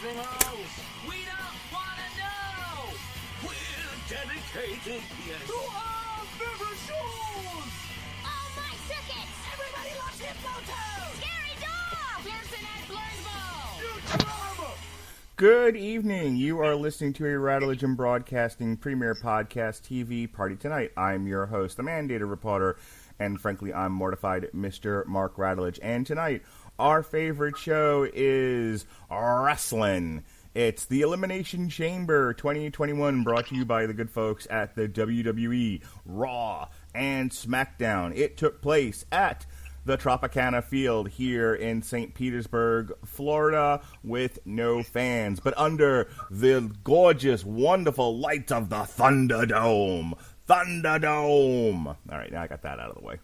anything else. We don't want to know. We're dedicated, yes, to our favorite shows. Oh, my circuits! Everybody loves Hypnotoad. Scary dog! Pearson and Blurnsball. Good evening. You are listening to a Rattlegion Broadcasting Premier Podcast TV Party Tonight. I'm your host, the mandated reporter, and frankly, I'm mortified, Mr. Mark Rattledge. And tonight, our favorite show is wrestling. It's the Elimination Chamber 2021, brought to you by the good folks at the WWE, Raw, and SmackDown. It took place at the Tropicana Field here in St. Petersburg, Florida, with no fans, but under the gorgeous, wonderful lights of the Thunderdome. Thunderdome! All right, now I got that out of the way.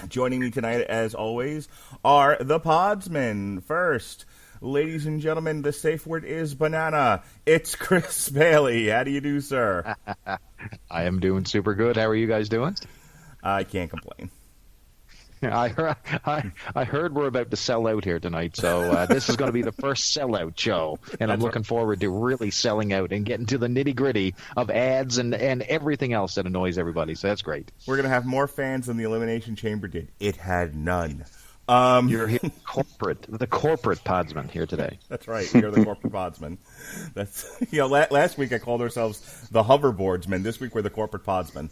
Joining me tonight, as always, are the Podsmen. First, ladies and gentlemen, the safe word is banana. It's Chris Bailey. How do you do, sir? I am doing super good. How are you guys doing? I can't complain. I heard we're about to sell out here tonight, so this is going to be the first sellout show, and I'm looking forward to really selling out and getting to the nitty-gritty of ads and everything else that annoys everybody, so that's great. We're going to have more fans than the Elimination Chamber did. It had none. You're here, the corporate podsman here today. That's right. You're the corporate podsman. That's last week I called ourselves the hoverboardsmen. This week we're the corporate podsmen.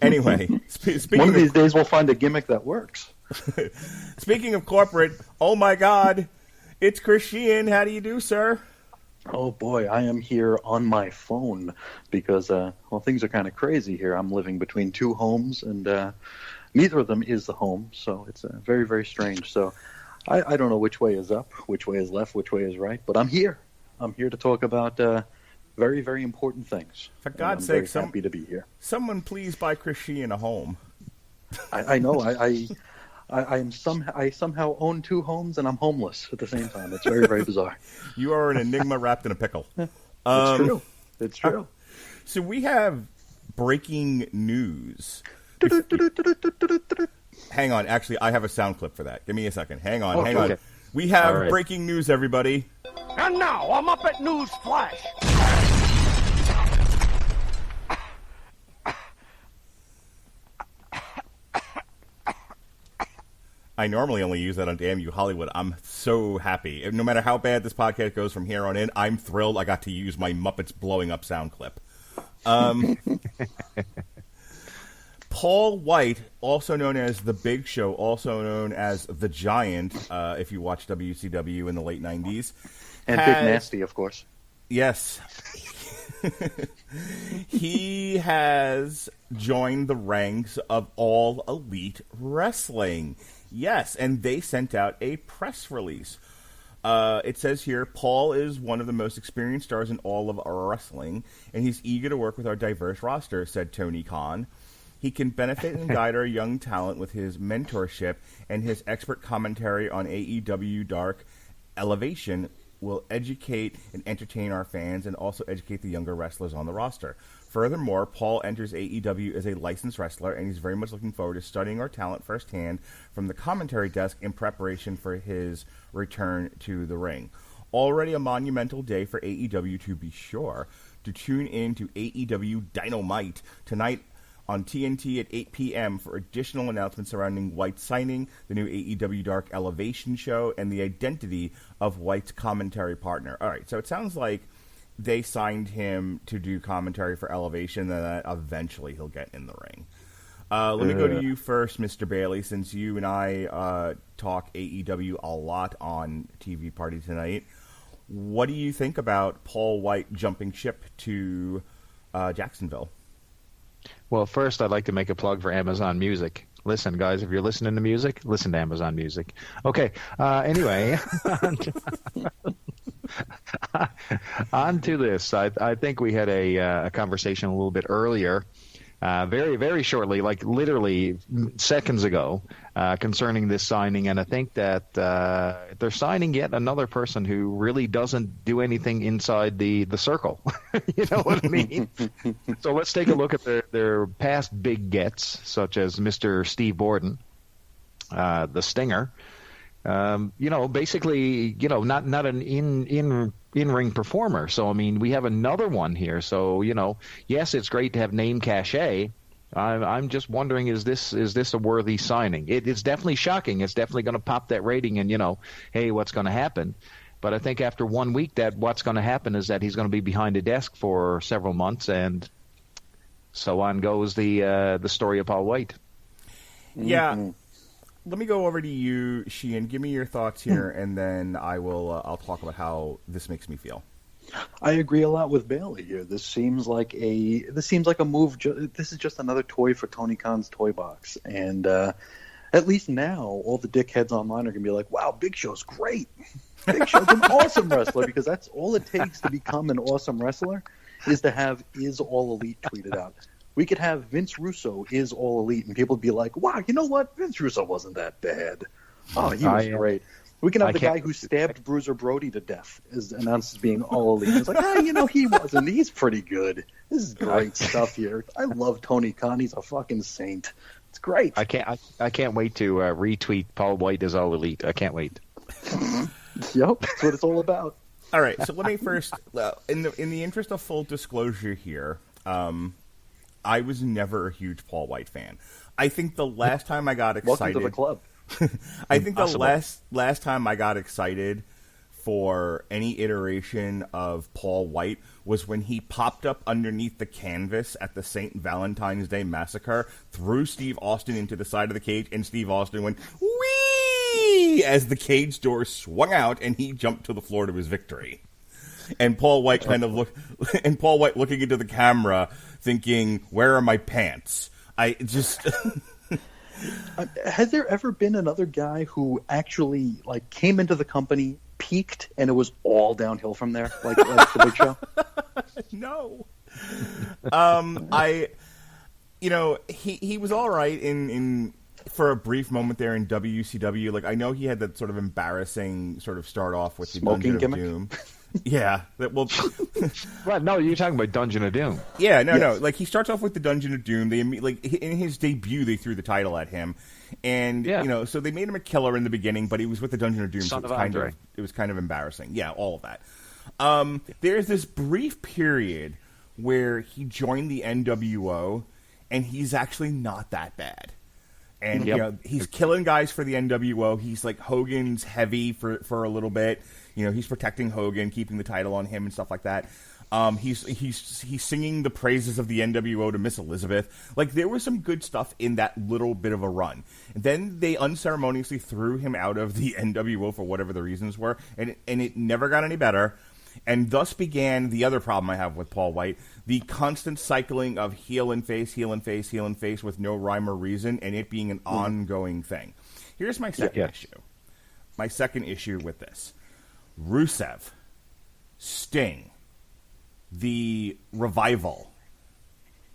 Anyway, speaking one of these days we'll find a gimmick that works. Speaking of corporate, oh my God, it's Chris Sheehan. How do you do, sir? Oh boy, I am here on my phone because things are kind of crazy here. I'm living between two homes, and neither of them is the home, so it's very, very strange. So I don't know which way is up, which way is left, which way is right, but I'm here. I'm here to talk about very, very important things. For God's sake, happy to be here. Someone please buy Chris Sheehan a home. I know. I somehow own two homes and I'm homeless at the same time. It's very, very bizarre. You are an enigma wrapped in a pickle. It's true. It's true. So we have breaking news. Hang on. Actually, I have a sound clip for that. Give me a second. Hang on. We have breaking news, everybody. And now, I'm up at News Flash. I normally only use that on Damn You Hollywood. I'm so happy. No matter how bad this podcast goes from here on in, I'm thrilled I got to use my Muppets blowing up sound clip. Paul Wight, also known as The Big Show, also known as The Giant, if you watch WCW in the late 90s. And Big Nasty, of course. Yes. He has joined the ranks of All Elite Wrestling. Yes, and they sent out a press release. It says here, Paul is one of the most experienced stars in all of wrestling, and he's eager to work with our diverse roster, said Tony Khan. He can benefit and guide our young talent with his mentorship, and his expert commentary on AEW Dark Elevation will educate and entertain our fans and also educate the younger wrestlers on the roster. Furthermore, Paul enters AEW as a licensed wrestler, and he's very much looking forward to studying our talent firsthand from the commentary desk in preparation for his return to the ring. Already a monumental day for AEW, to be sure. To tune in to AEW Dynamite tonight on TNT at 8 p.m. for additional announcements surrounding Wight's signing, the new AEW Dark Elevation show, and the identity of Wight's commentary partner. All right, so it sounds like they signed him to do commentary for Elevation, and that eventually he'll get in the ring. Let me go to you first, Mr. Bailey, since you and I talk AEW a lot on TV Party Tonight. What do you think about Paul Wight jumping ship to Jacksonville? Well, first, I'd like to make a plug for Amazon Music. Listen, guys, if you're listening to music, listen to Amazon Music. Okay, anyway, on to this. I think we had a conversation a little bit earlier, very, very shortly, like literally seconds ago, concerning this signing. And I think that they're signing yet another person who really doesn't do anything inside the circle. You know what I mean? So let's take a look at their past big gets, such as Mr. Steve Borden, the Stinger. Basically, not an in-ring performer. So, I mean, we have another one here. So, yes, it's great to have name cachet. I'm just wondering, is this a worthy signing? It's definitely shocking. It's definitely going to pop that rating and, hey, what's going to happen? But I think after 1 week, that what's going to happen is that he's going to be behind a desk for several months, and so on goes the story of Paul Wight. Yeah. Mm-hmm. Let me go over to you, Sheehan. Give me your thoughts here, and then I'll talk about how this makes me feel. I agree a lot with Bailey here. This seems like a move. This is just another toy for Tony Khan's toy box, and at least now all the dickheads online are gonna be like, "Wow, Big Show's great. Big Show's an awesome wrestler," because that's all it takes to become an awesome wrestler is to have "is all elite" tweeted out. We could have Vince Russo is all elite, and people would be like, "Wow, you know what? Vince Russo wasn't that bad. Oh, he was great." We can have the guy who stabbed Bruiser Brody to death is announced as being all elite. It's like, he wasn't. He's pretty good. This is great stuff here. I love Tony Khan. He's a fucking saint. It's great. I can't wait to retweet Paul Wight as all elite. I can't wait. Yep, that's what it's all about. All right, so let me first, in the interest of full disclosure here, I was never a huge Paul Wight fan. I think the last time I got excited... Welcome to the club. I think the last time I got excited for any iteration of Paul Wight was when he popped up underneath the canvas at the St. Valentine's Day Massacre, threw Steve Austin into the side of the cage, and Steve Austin went, "Whee!" as the cage door swung out, and he jumped to the floor to his victory. And Paul Wight looking into the camera, thinking, "Where are my pants?" Has there ever been another guy who actually came into the company, peaked, and it was all downhill from there, like the Big Show? No. He was all right in for a brief moment there in WCW. I know he had that sort of embarrassing sort of start off with the smoking Dungeon gimmick? of Doom. Yeah. Right, no, you're talking about Dungeon of Doom. Yeah, no. He starts off with the Dungeon of Doom. They in his debut, they threw the title at him, and so they made him a killer in the beginning, but he was with the Dungeon of Doom, so it was kind of embarrassing. Yeah, all of that. There's this brief period where he joined the NWO, and he's actually not that bad. And he's killing guys for the NWO. He's like Hogan's heavy for a little bit. He's protecting Hogan, keeping the title on him and stuff like that. He's singing the praises of the NWO to Miss Elizabeth. There was some good stuff in that little bit of a run. And then they unceremoniously threw him out of the NWO for whatever the reasons were, and it never got any better. And thus began the other problem I have with Paul Wight, the constant cycling of heel and face, heel and face, heel and face with no rhyme or reason, and it being an ongoing thing. Here's my second issue. My second issue with this. Rusev, Sting, the Revival,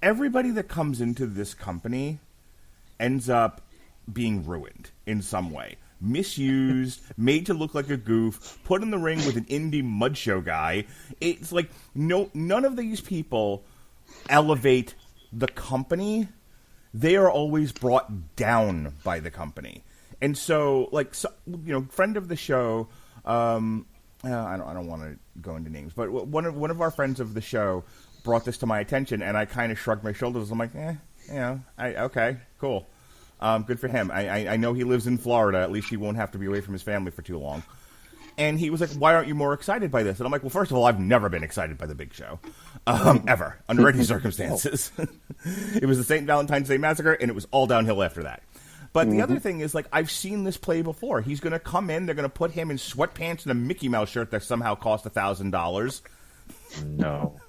everybody that comes into this company ends up being ruined in some way. Misused, made to look like a goof, put in the ring with an indie mud show guy. It's like none of these people elevate the company. They are always brought down by the company. And so, friend of the show, I don't want to go into names, but one of our friends of the show brought this to my attention, and I kind of shrugged my shoulders. I'm like, okay, cool. Good for him. I know he lives in Florida. At least he won't have to be away from his family for too long. And he was like, "Why aren't you more excited by this?" And I'm like, "Well, first of all, I've never been excited by the Big Show. Ever. Under any circumstances. It was the St. Valentine's Day Massacre, and it was all downhill after that. But the other thing is, I've seen this play before. He's going to come in, they're going to put him in sweatpants and a Mickey Mouse shirt that somehow cost $1,000. No.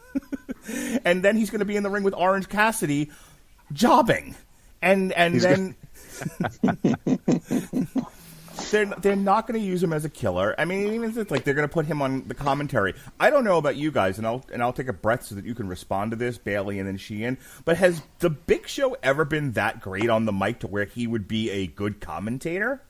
And then he's going to be in the ring with Orange Cassidy jobbing. And then they're not going to use him as a killer. I mean, even if it's they're going to put him on the commentary. I don't know about you guys, and I'll take a breath so that you can respond to this, Bailey and then Sheehan. But has the Big Show ever been that great on the mic to where he would be a good commentator?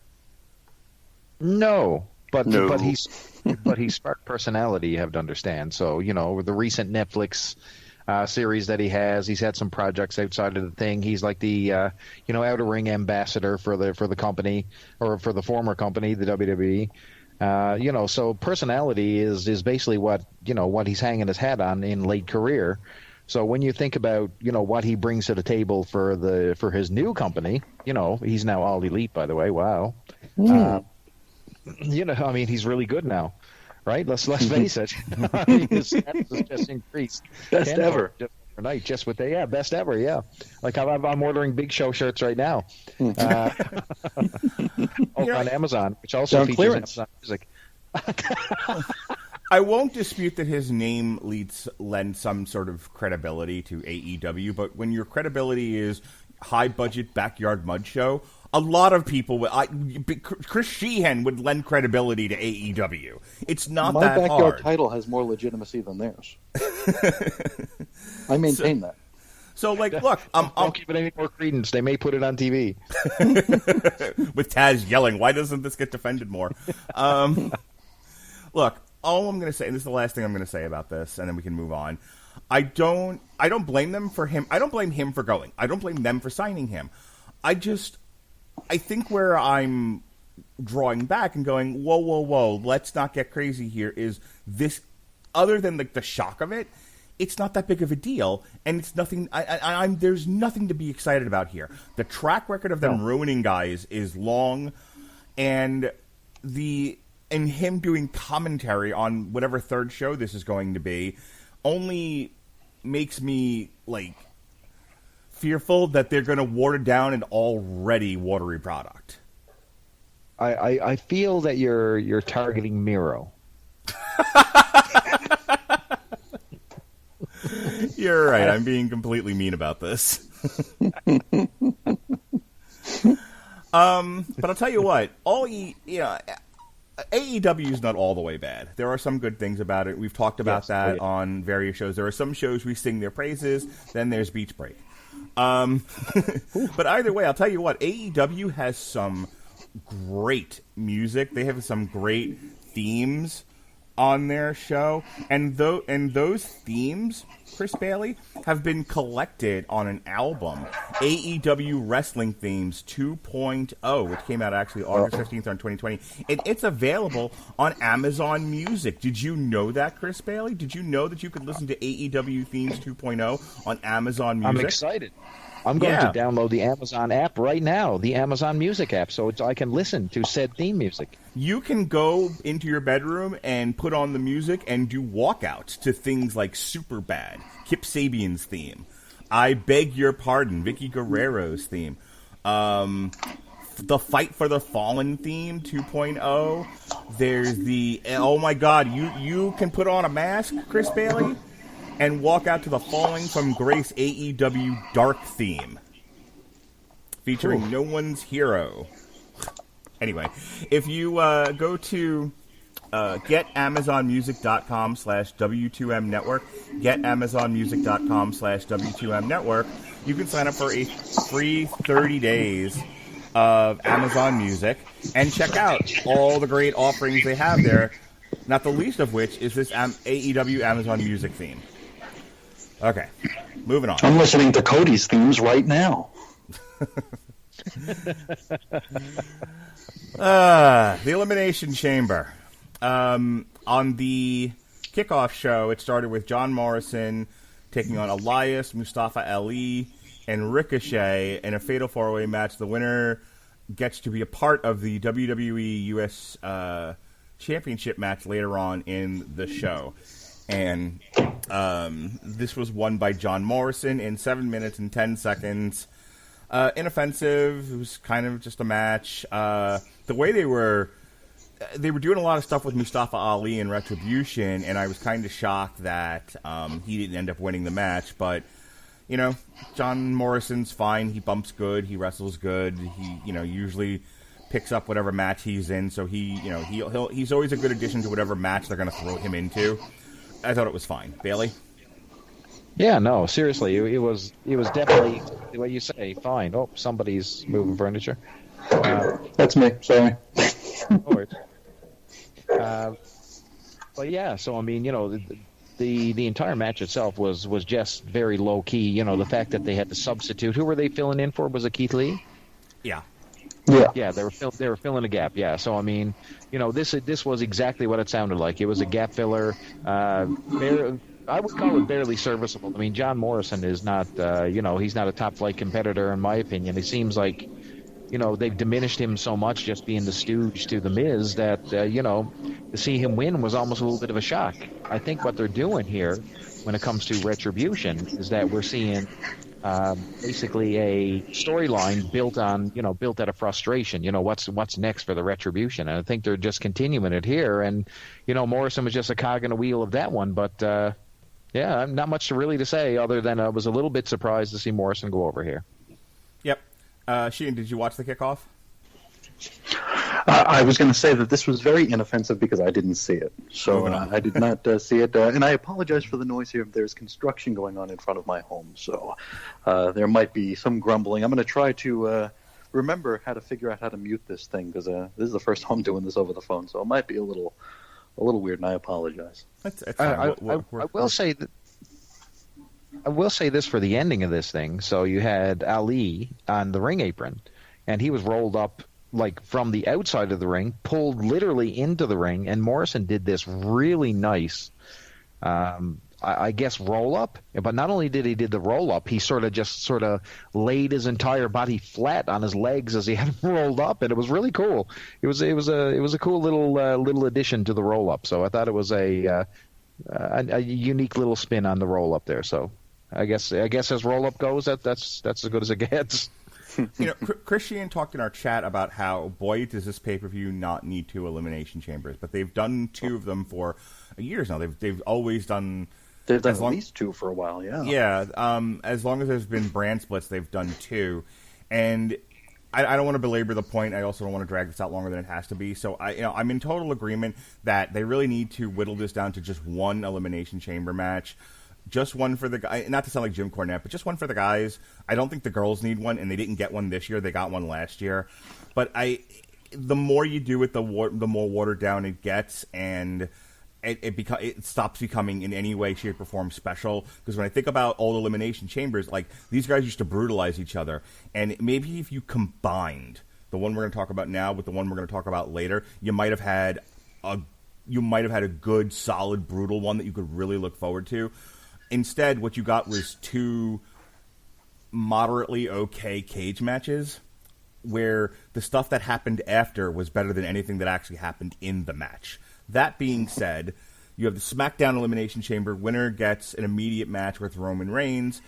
No. But he's sparked personality, you have to understand. So, with the recent Netflix series that he has. He's had some projects outside of the thing. He's like the outer ring ambassador for the company, or for the former company, the WWE. So personality is basically what he's hanging his hat on in late career. So when you think about what he brings to the table for his new company, he's now All Elite, by the way. Wow. He's really good now, right? Let's face it. His status has just increased. Best ever. Overnight, just with best ever, yeah. Like I'm ordering Big Show shirts right now, on Amazon, which also on features clearance. Amazon Music. I won't dispute that his name lends some sort of credibility to AEW, but when your credibility is high-budget backyard mud show, a lot of people Chris Sheehan would lend credibility to AEW. It's not My that backyard hard. title has more legitimacy than theirs. I maintain that. So, look, Don't give it any more credence. They may put it on TV. with Taz yelling, "Why doesn't this get defended more?" Look, all I'm going to say, and this is the last thing I'm going to say about this, and then we can move on. I don't blame them for him. I don't blame him for going. I don't blame them for signing him. I think where I'm drawing back and going, whoa, let's not get crazy here, is this, other than the shock of it, it's not that big of a deal, and it's nothing. There's nothing to be excited about here. The track record of them ruining guys is long, and him doing commentary on whatever third show this is going to be only makes me fearful that they're going to water down an already watery product. I feel that you're targeting Miro. You're right. I'm being completely mean about this. But I'll tell you what. AEW is not all the way bad. There are some good things about it. We've talked about that on various shows. There are some shows we sing their praises. Then there's Beach Break. But either way, I'll tell you what. AEW has some great music. They have some great themes on their show, and those themes, Chris Bailey, have been collected on an album, AEW Wrestling Themes 2.0, which came out actually August 15th on 2020, and it's available on Amazon Music. Did you know that, Chris Bailey? Did you know that you could listen to AEW Themes 2.0 on Amazon Music? I'm excited. I'm going to download the Amazon app right now, the Amazon Music app, so I can listen to said theme music. You can go into your bedroom and put on the music and do walkouts to things like Superbad, Kip Sabian's theme, I Beg Your Pardon, Vicky Guerrero's theme, the Fight for the Fallen theme 2.0. There's the, oh my God, you can put on a mask, Chris Bailey, and walk out to the Falling from Grace AEW Dark theme, featuring No One's Hero. Anyway, if you go to getamazonmusic.com/W2M-network, getamazonmusic.com/W2M-network, you can sign up for a free 30 days of Amazon Music and check out all the great offerings they have there, not the least of which is this AEW Amazon Music theme. Okay, moving on. I'm listening to Cody's themes right now. The Elimination Chamber. On the kickoff show, it started with John Morrison taking on Elias, Mustafa Ali, and Ricochet in a fatal four-way match. The winner gets to be a part of the WWE US Championship match later on in the show. And this was won by John Morrison in 7 minutes and 10 seconds. Inoffensive. It was kind of just a match. The way they were doing a lot of stuff with Mustafa Ali and Retribution, and I was kind of shocked that he didn't end up winning the match. But John Morrison's fine. He bumps good. He wrestles good. He usually picks up whatever match he's in. So he's always a good addition to whatever match they're going to throw him into. I thought it was fine. Bailey? Yeah, no, seriously, it was definitely the way you say, fine. Oh, somebody's moving furniture. That's me. Sorry. No worries. But yeah, so I mean, the entire match itself was just very low key. You know, the fact that they had to substitute. Who were they filling in for? Was it Keith Lee? Yeah. Yeah, they were filling a gap. Yeah, so I mean, you know, this was exactly what it sounded like. It was a gap filler. I would call it barely serviceable. I mean, John Morrison is not, he's not a top flight competitor in my opinion. It seems like, you know, they've diminished him so much just being the stooge to the Miz that to see him win was almost a little bit of a shock. I think what they're doing here, when it comes to Retribution, is that we're seeing. Basically a storyline built out of frustration. You know, what's next for the Retribution, and I think they're just continuing it here. And you know, Morrison was just a cog in the wheel of that one. But yeah, not much to say other than I was a little bit surprised to see Morrison go over here. Yep. Sheehan, did you watch the kickoff? I was going to say that this was very inoffensive because I didn't see it. So I did not see it. And I apologize for the noise here. There's construction going on in front of my home. So there might be some grumbling. I'm going to try to remember how to figure out how to mute this thing because this is the first time I'm doing this over the phone. So it might be a little weird, and I apologize. I will say that. I will say this for the ending of this thing. So you had Ali on the ring apron, and he was rolled up like from the outside of the ring, pulled literally into the ring, and Morrison did this really nice, I guess, roll up. But not only did he did the roll up, he sort of laid his entire body flat on his legs as he had him rolled up, and it was really cool. It was a cool little addition to the roll up. So I thought it was a unique little spin on the roll up there. So I guess as roll up goes, that's as good as it gets. You know, Christian talked in our chat about how, boy, does this pay-per-view not need 2 Elimination Chambers, but they've done 2 of them for years now. They've always done... They've done at least 2 for a while, yeah. Yeah, as long as there's been brand splits, they've done 2. And I don't want to belabor the point. I also don't want to drag this out longer than it has to be. So I'm in total agreement that they really need to whittle this down to just 1 Elimination Chamber match. Just one for the guy, not to sound like Jim Cornette, but just one for the guys. I don't think the girls need one, and they didn't get one this year. They got one last year. But the more you do it, the more watered down it gets, and it stops becoming in any way, shape, or form special. Because when I think about old Elimination Chambers, like these guys used to brutalize each other, and maybe if you combined the one we're going to talk about now with the one we're going to talk about later, you might have had a good, solid, brutal one that you could really look forward to. Instead, what you got was 2 moderately okay cage matches where the stuff that happened after was better than anything that actually happened in the match. That being said, you have the SmackDown Elimination Chamber. Winner gets an immediate match with Roman Reigns.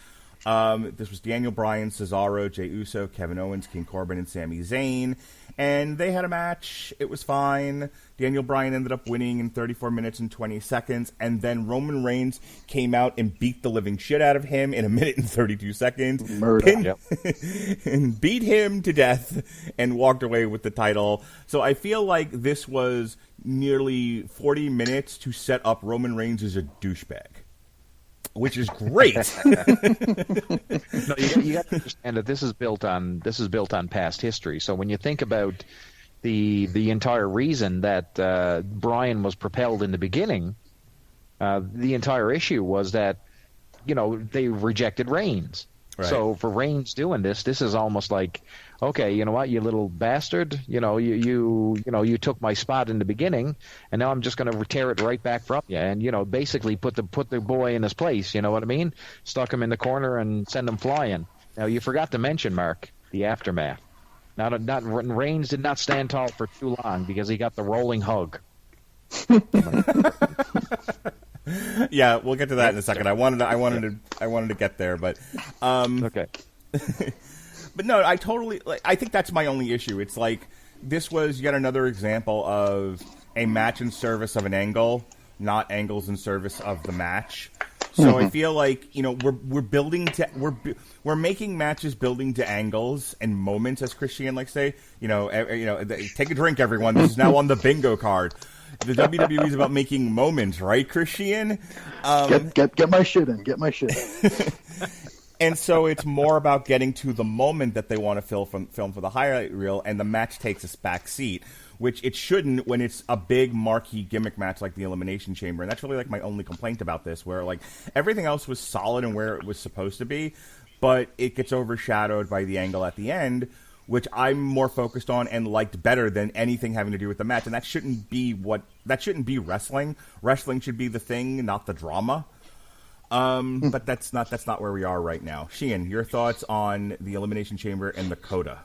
This was Daniel Bryan, Cesaro, Jey Uso, Kevin Owens, King Corbin, and Sami Zayn. And they had a match. It was fine. Daniel Bryan ended up winning in 34 minutes and 20 seconds. And then Roman Reigns came out and beat the living shit out of him in 1 minute and 32 seconds. And beat him to death and walked away with the title. So I feel like this was nearly 40 minutes to set up Roman Reigns as a douchebag, which is great. No, you got to understand that this is built on past history. So when you think about the entire reason that Bryan was propelled in the beginning, the entire issue was that they rejected Reigns. Right. So for Reigns doing this is almost like, okay, you know what, you little bastard, you took my spot in the beginning, and now I'm just going to tear it right back from you, and basically put the boy in his place. You know what I mean? Stuck him in the corner and send him flying. Now you forgot to mention, Mark, the aftermath. Not Reigns did not stand tall for too long because he got the rolling hug. Yeah, we'll get to that in a second. I wanted to get there, but okay. But no, I think that's my only issue. It's like this was yet another example of a match in service of an angle, not angles in service of the match. So I feel like we're making matches building to angles and moments, as Christian likes to say. Take a drink, everyone. This is now on the bingo card. The WWE is about making moments, right, Christian? Get my shit in. Get my shit in. And so it's more about getting to the moment that they want to film for the highlight reel, and the match takes a back seat. which it shouldn't when it's a big marquee gimmick match like the Elimination Chamber. And that's really like my only complaint about this, where like everything else was solid and where it was supposed to be, but it gets overshadowed by the angle at the end, which I'm more focused on and liked better than anything having to do with the match. And that shouldn't be wrestling. Wrestling should be the thing, not the drama. But that's not where we are right now. Sheehan, your thoughts on the Elimination Chamber and the Coda?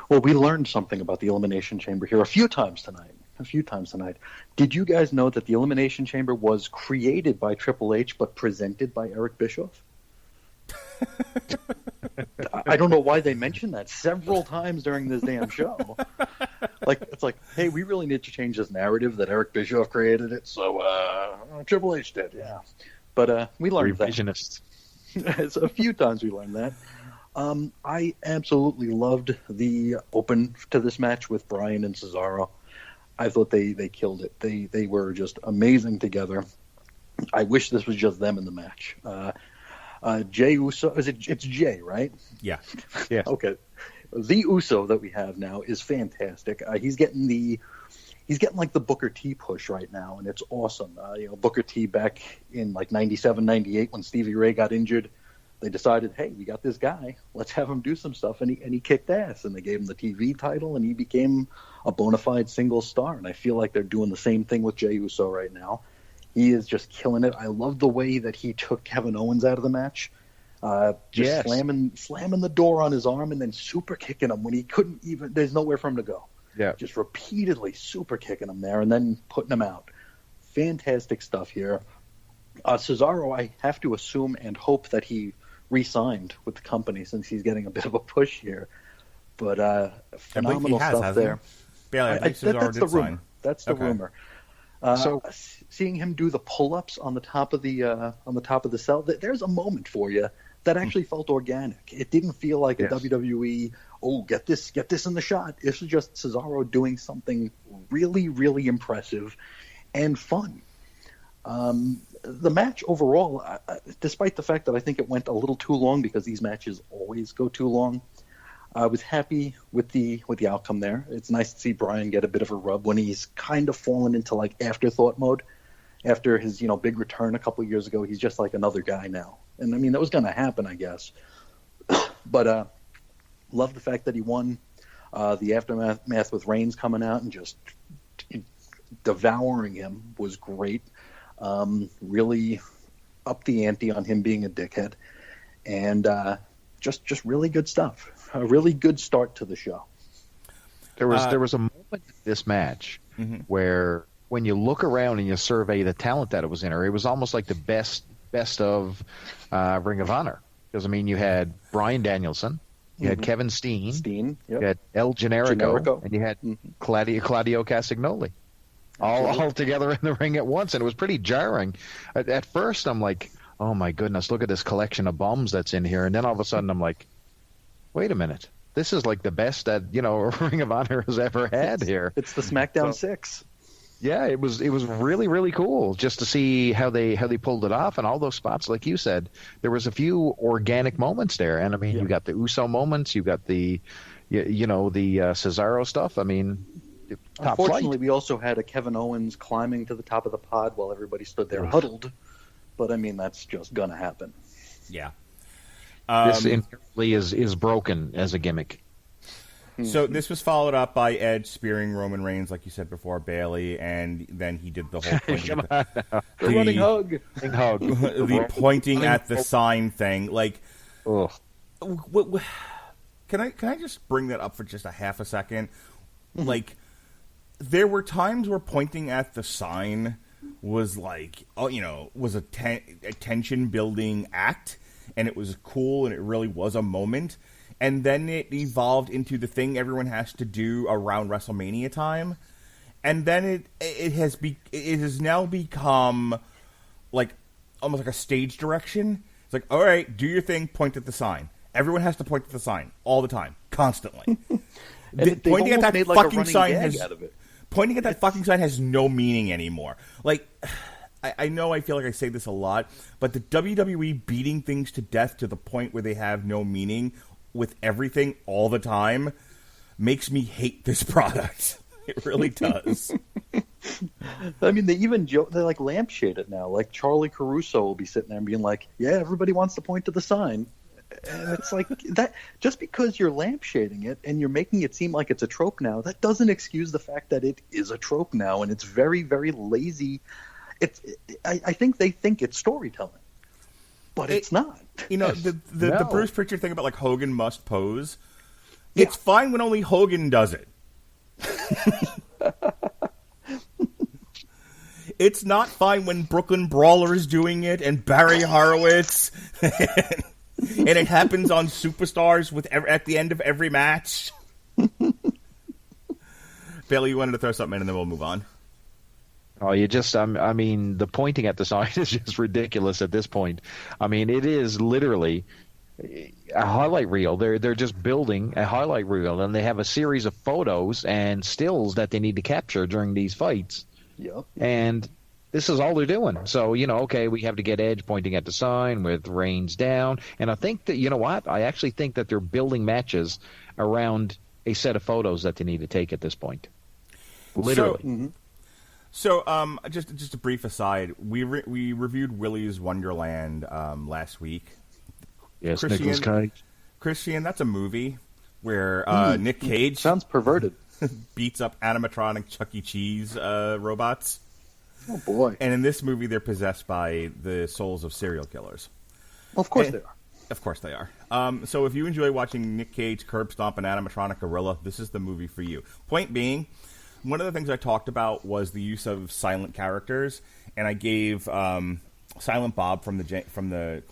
Well, we learned something about the Elimination Chamber here a few times tonight. Did you guys know that the Elimination Chamber was created by Triple H but presented by Eric Bischoff? I don't know why they mentioned that several times during this damn show. It's like, hey, we really need to change this narrative that Eric Bischoff created it, so Triple H did, yeah. But we learned Revisionist. that. A few times we learned that. I absolutely loved the open to this match with Bryan and Cesaro. I thought they killed it. They were just amazing together. I wish this was just them in the match. Jey Uso, it's Jay, right? Yeah. Yeah. Okay. The Uso that we have now is fantastic. He's getting like the Booker T push right now, and it's awesome. Booker T back in like 97, 98 when Stevie Ray got injured, they decided, hey, we got this guy. Let's have him do some stuff, and he kicked ass, and they gave him the TV title, and he became a bona fide single star. And I feel like they're doing the same thing with Jey Uso right now. He is just killing it. I love the way that he took Kevin Owens out of the match. Slamming the door on his arm and then super kicking him when he couldn't even, there's nowhere for him to go. Yeah. Just repeatedly super kicking him there and then putting him out. Fantastic stuff here. Cesaro, I have to assume and hope that he re-signed with the company since he's getting a bit of a push here. But phenomenal stuff there. Bailey, I think Cesaro did sign. That's the rumor. So seeing him do the pull-ups on the top of the cell, there's a moment for you that actually felt organic. It didn't feel like a WWE, get this in the shot. This was just Cesaro doing something really, really impressive and fun. The match overall, despite the fact that I think it went a little too long because these matches always go too long, I was happy with the outcome there. It's nice to see Bryan get a bit of a rub when he's kind of fallen into like afterthought mode. After his big return a couple of years ago, he's just like another guy now. And I mean, that was going to happen, I guess. But love the fact that he won. The aftermath with Reigns coming out and just devouring him was great. Really upped the ante on him being a dickhead. And just really good stuff. A really good start to the show. There was a moment in this match where when you look around and you survey the talent that it was in, or it was almost like the best of Ring of Honor. Because, I mean, you had Bryan Danielson, you had Kevin Steen, you had El Generico, and you had Claudio Castagnoli. All together in the ring at once, and it was pretty jarring. At first, I'm like, oh, my goodness, look at this collection of bums that's in here. And then all of a sudden, I'm like, wait a minute. This is like the best that, Ring of Honor has ever had here. It's the SmackDown 6. Yeah, it was really, really cool just to see how they pulled it off, and all those spots, like you said, there was a few organic moments there. And I mean, you got the Uso moments, you got the Cesaro stuff. I mean, top unfortunately, flight. we also had a Kevin Owens climbing to the top of the pod while everybody stood there huddled. But I mean, that's just gonna happen. Yeah. This inherently is broken as a gimmick. So this was followed up by Edge spearing Roman Reigns, like you said before, Bailey, and then he did the whole thing. Running hug. The pointing at the sign thing. Like, can I just bring that up for just a half a second? Like, there were times where pointing at the sign was like, was a tension building act, and it was cool, and it really was a moment. And then it evolved into the thing everyone has to do around WrestleMania time. And then it has now become like almost like a stage direction. It's like, all right, do your thing, point at the sign. Everyone has to point at the sign all the time, constantly. Pointing at that fucking sign has no meaning anymore. Like, I know I feel like I say this a lot, but the WWE beating things to death to the point where they have no meaning with everything all the time makes me hate this product. It really does. I mean, they even they like lampshade it now. Like Charlie Caruso will be sitting there and being like, "Yeah, everybody wants to point to the sign," and it's like that. Just because you're lampshading it and you're making it seem like it's a trope now, that doesn't excuse the fact that it is a trope now, and it's very, very lazy. I think they think it's storytelling, but it's not. You know, the Bruce Pritchard thing about like Hogan must pose. It's fine when only Hogan does it. It's not fine when Brooklyn Brawler is doing it and Barry Horowitz, and it happens on Superstars at the end of every match. Bailey, you wanted to throw something in, and then we'll move on. Oh, you just, I mean, the pointing at the sign is just ridiculous at this point. I mean, it is literally a highlight reel. They're just building a highlight reel, and they have a series of photos and stills that they need to capture during these fights. Yep. And this is all they're doing. So, you know, okay, we have to get Edge pointing at the sign with Reigns down. And I think that, you know what? I actually think that they're building matches around a set of photos that they need to take at this point. Literally. So, just a brief aside, we reviewed Willy's Wonderland last week. Yes, Nicolas Cage. Christian, that's a movie where Nick Cage sounds perverted. Beats up animatronic Chuck E. Cheese robots. Oh boy! And in this movie, they're possessed by the souls of serial killers. Well, of course they are. Of course they are. So if you enjoy watching Nick Cage curb stomp an animatronic gorilla, this is the movie for you. Point being, one of the things I talked about was the use of silent characters, and I gave Silent Bob from the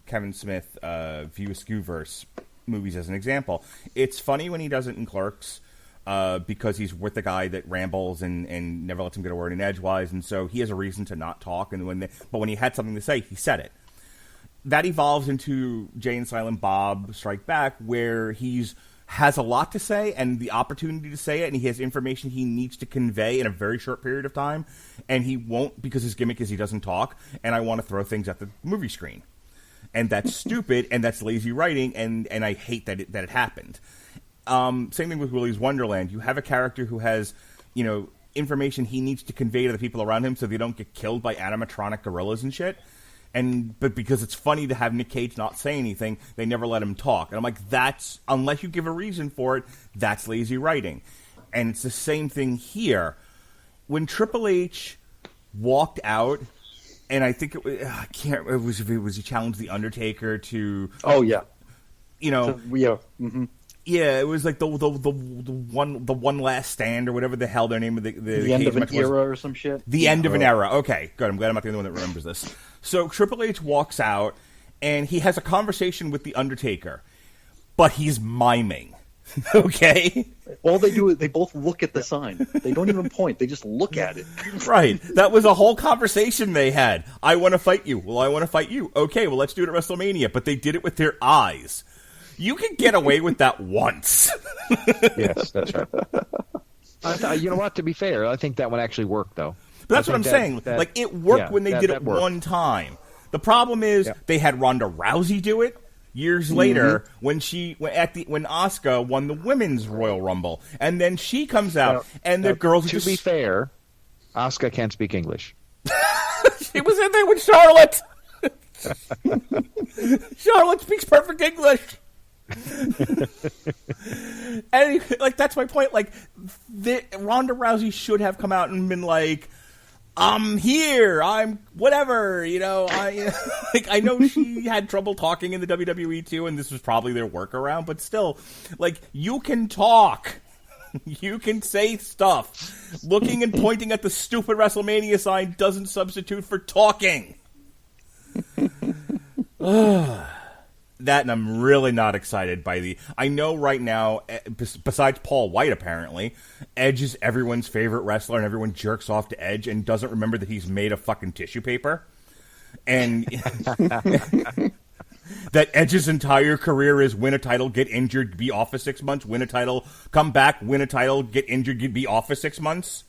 Kevin Smith View Askewverse movies as an example. It's funny when he does it in Clerks because he's with the guy that rambles and never lets him get a word in edgewise, and so he has a reason to not talk. And but when he had something to say, he said it. That evolves into Jay and Silent Bob Strike Back, where has a lot to say and the opportunity to say it, and he has information he needs to convey in a very short period of time, and he won't because his gimmick is he doesn't talk, and I want to throw things at the movie screen. And that's stupid, and that's lazy writing, and I hate that it happened. Same thing with Willy's Wonderland. You have a character who has, you know, information he needs to convey to the people around him so they don't get killed by animatronic gorillas and shit. But because it's funny to have Nick Cage not say anything, they never let him talk. And I'm like, that's, unless you give a reason for it, that's lazy writing. And it's the same thing here. When Triple H walked out, and I think it was he challenged The Undertaker to... Oh, yeah. You know... So, yeah. Mm-hmm. Yeah, it was like the one last stand or whatever the hell their name of the end of an era or some shit. The end of an era. Okay, good. I'm glad I'm not the only one that remembers this. So Triple H walks out and he has a conversation with the Undertaker, but he's miming. Okay. All they do is they both look at the sign. They don't even point. They just look at it. Right. That was a whole conversation they had. I want to fight you. Well, I want to fight you. Okay. Well, let's do it at WrestleMania. But they did it with their eyes. You can get away with that once. Yes, that's right. You know what? To be fair, I think that one actually worked, though. But that's what I'm saying. Like, it worked when they did it one time. The problem is they had Ronda Rousey do it years later when Asuka won the Women's Royal Rumble, and then she comes out and the girls. To be fair, Asuka can't speak English. She was in there with Charlotte. Charlotte speaks perfect English. And like, that's my point. Like, Ronda Rousey should have come out and been like, I'm here, I'm whatever, you know. I know she had trouble talking in the WWE too, and this was probably their workaround, but still, like, you can talk. You can say stuff. Looking and pointing at the stupid WrestleMania sign doesn't substitute for talking. That, and I'm really not excited by I know right now, besides Paul Wight apparently, Edge is everyone's favorite wrestler and everyone jerks off to Edge and doesn't remember that he's made of fucking tissue paper. And that Edge's entire career is win a title, get injured, be off for 6 months, win a title, come back, win a title, get injured, be off for 6 months.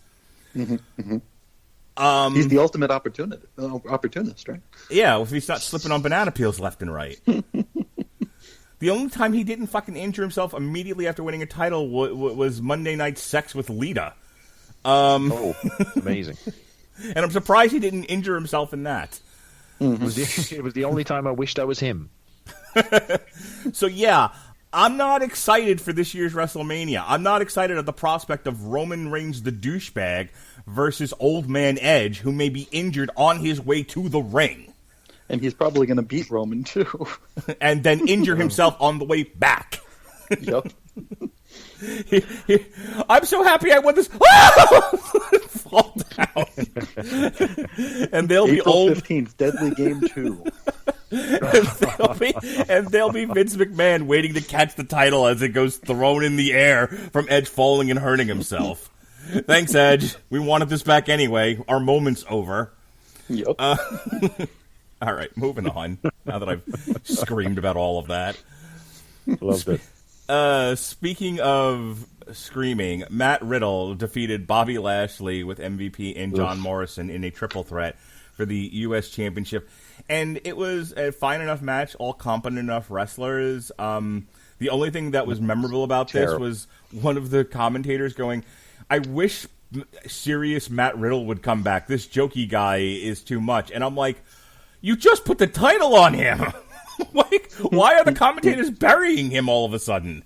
Mm-hmm. He's the ultimate opportunist, right? Yeah, if he's not slipping on banana peels left and right. The only time he didn't fucking injure himself immediately after winning a title was Monday Night Sex with Lita. Amazing. And I'm surprised he didn't injure himself in that. It was the only time I wished I was him. So, yeah, I'm not excited for this year's WrestleMania. I'm not excited at the prospect of Roman Reigns the douchebag versus Old Man Edge, who may be injured on his way to the ring. And he's probably going to beat Roman, too. And then injure himself on the way back. Yep. I'm so happy I won this. Fall down. And they'll be April old. 15th, Deadly Game 2. and there'll be Vince McMahon waiting to catch the title as it goes thrown in the air from Edge falling and hurting himself. Thanks, Edge. We wanted this back anyway. Our moment's over. Yep. All right, moving on. Now that I've screamed about all of that. Loved it. Speaking of screaming, Matt Riddle defeated Bobby Lashley with MVP and John Morrison in a triple threat for the U.S. Championship. And it was a fine enough match, all competent enough wrestlers. The only thing that was memorable about this was one of the commentators going, I wish serious Matt Riddle would come back. This jokey guy is too much. And I'm like, you just put the title on him. Like, why are the commentators burying him all of a sudden?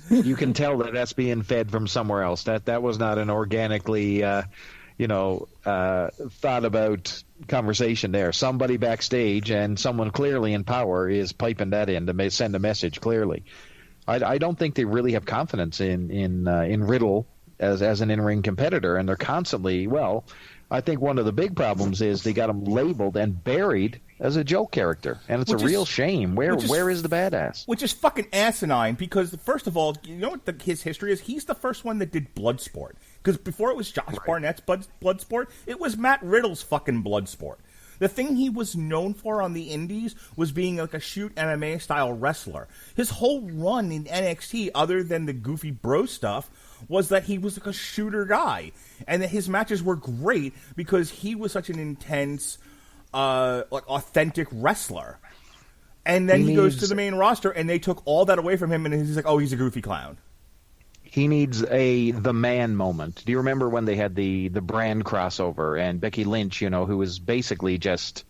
You can tell that that's being fed from somewhere else. That was not an organically, thought about conversation there. Somebody backstage and someone clearly in power is piping that in to send a message clearly. I don't think they really have confidence in Riddle as an in-ring competitor, and they're constantly, I think one of the big problems is they got him labeled and buried as a joke character, and it's a real shame. Where is the badass? Which is fucking asinine, because first of all, you know what his history is? He's the first one that did Bloodsport. Because before it was Josh Barnett's Bloodsport, it was Matt Riddle's fucking Bloodsport. The thing he was known for on the indies was being like a shoot MMA-style wrestler. His whole run in NXT, other than the goofy bro stuff, was that he was like a shooter guy. And that his matches were great because he was such an intense, authentic wrestler. And then he goes to the main roster, and they took all that away from him, and he's like, oh, he's a goofy clown. He needs the man moment. Do you remember when they had the brand crossover and Becky Lynch, who was basically just,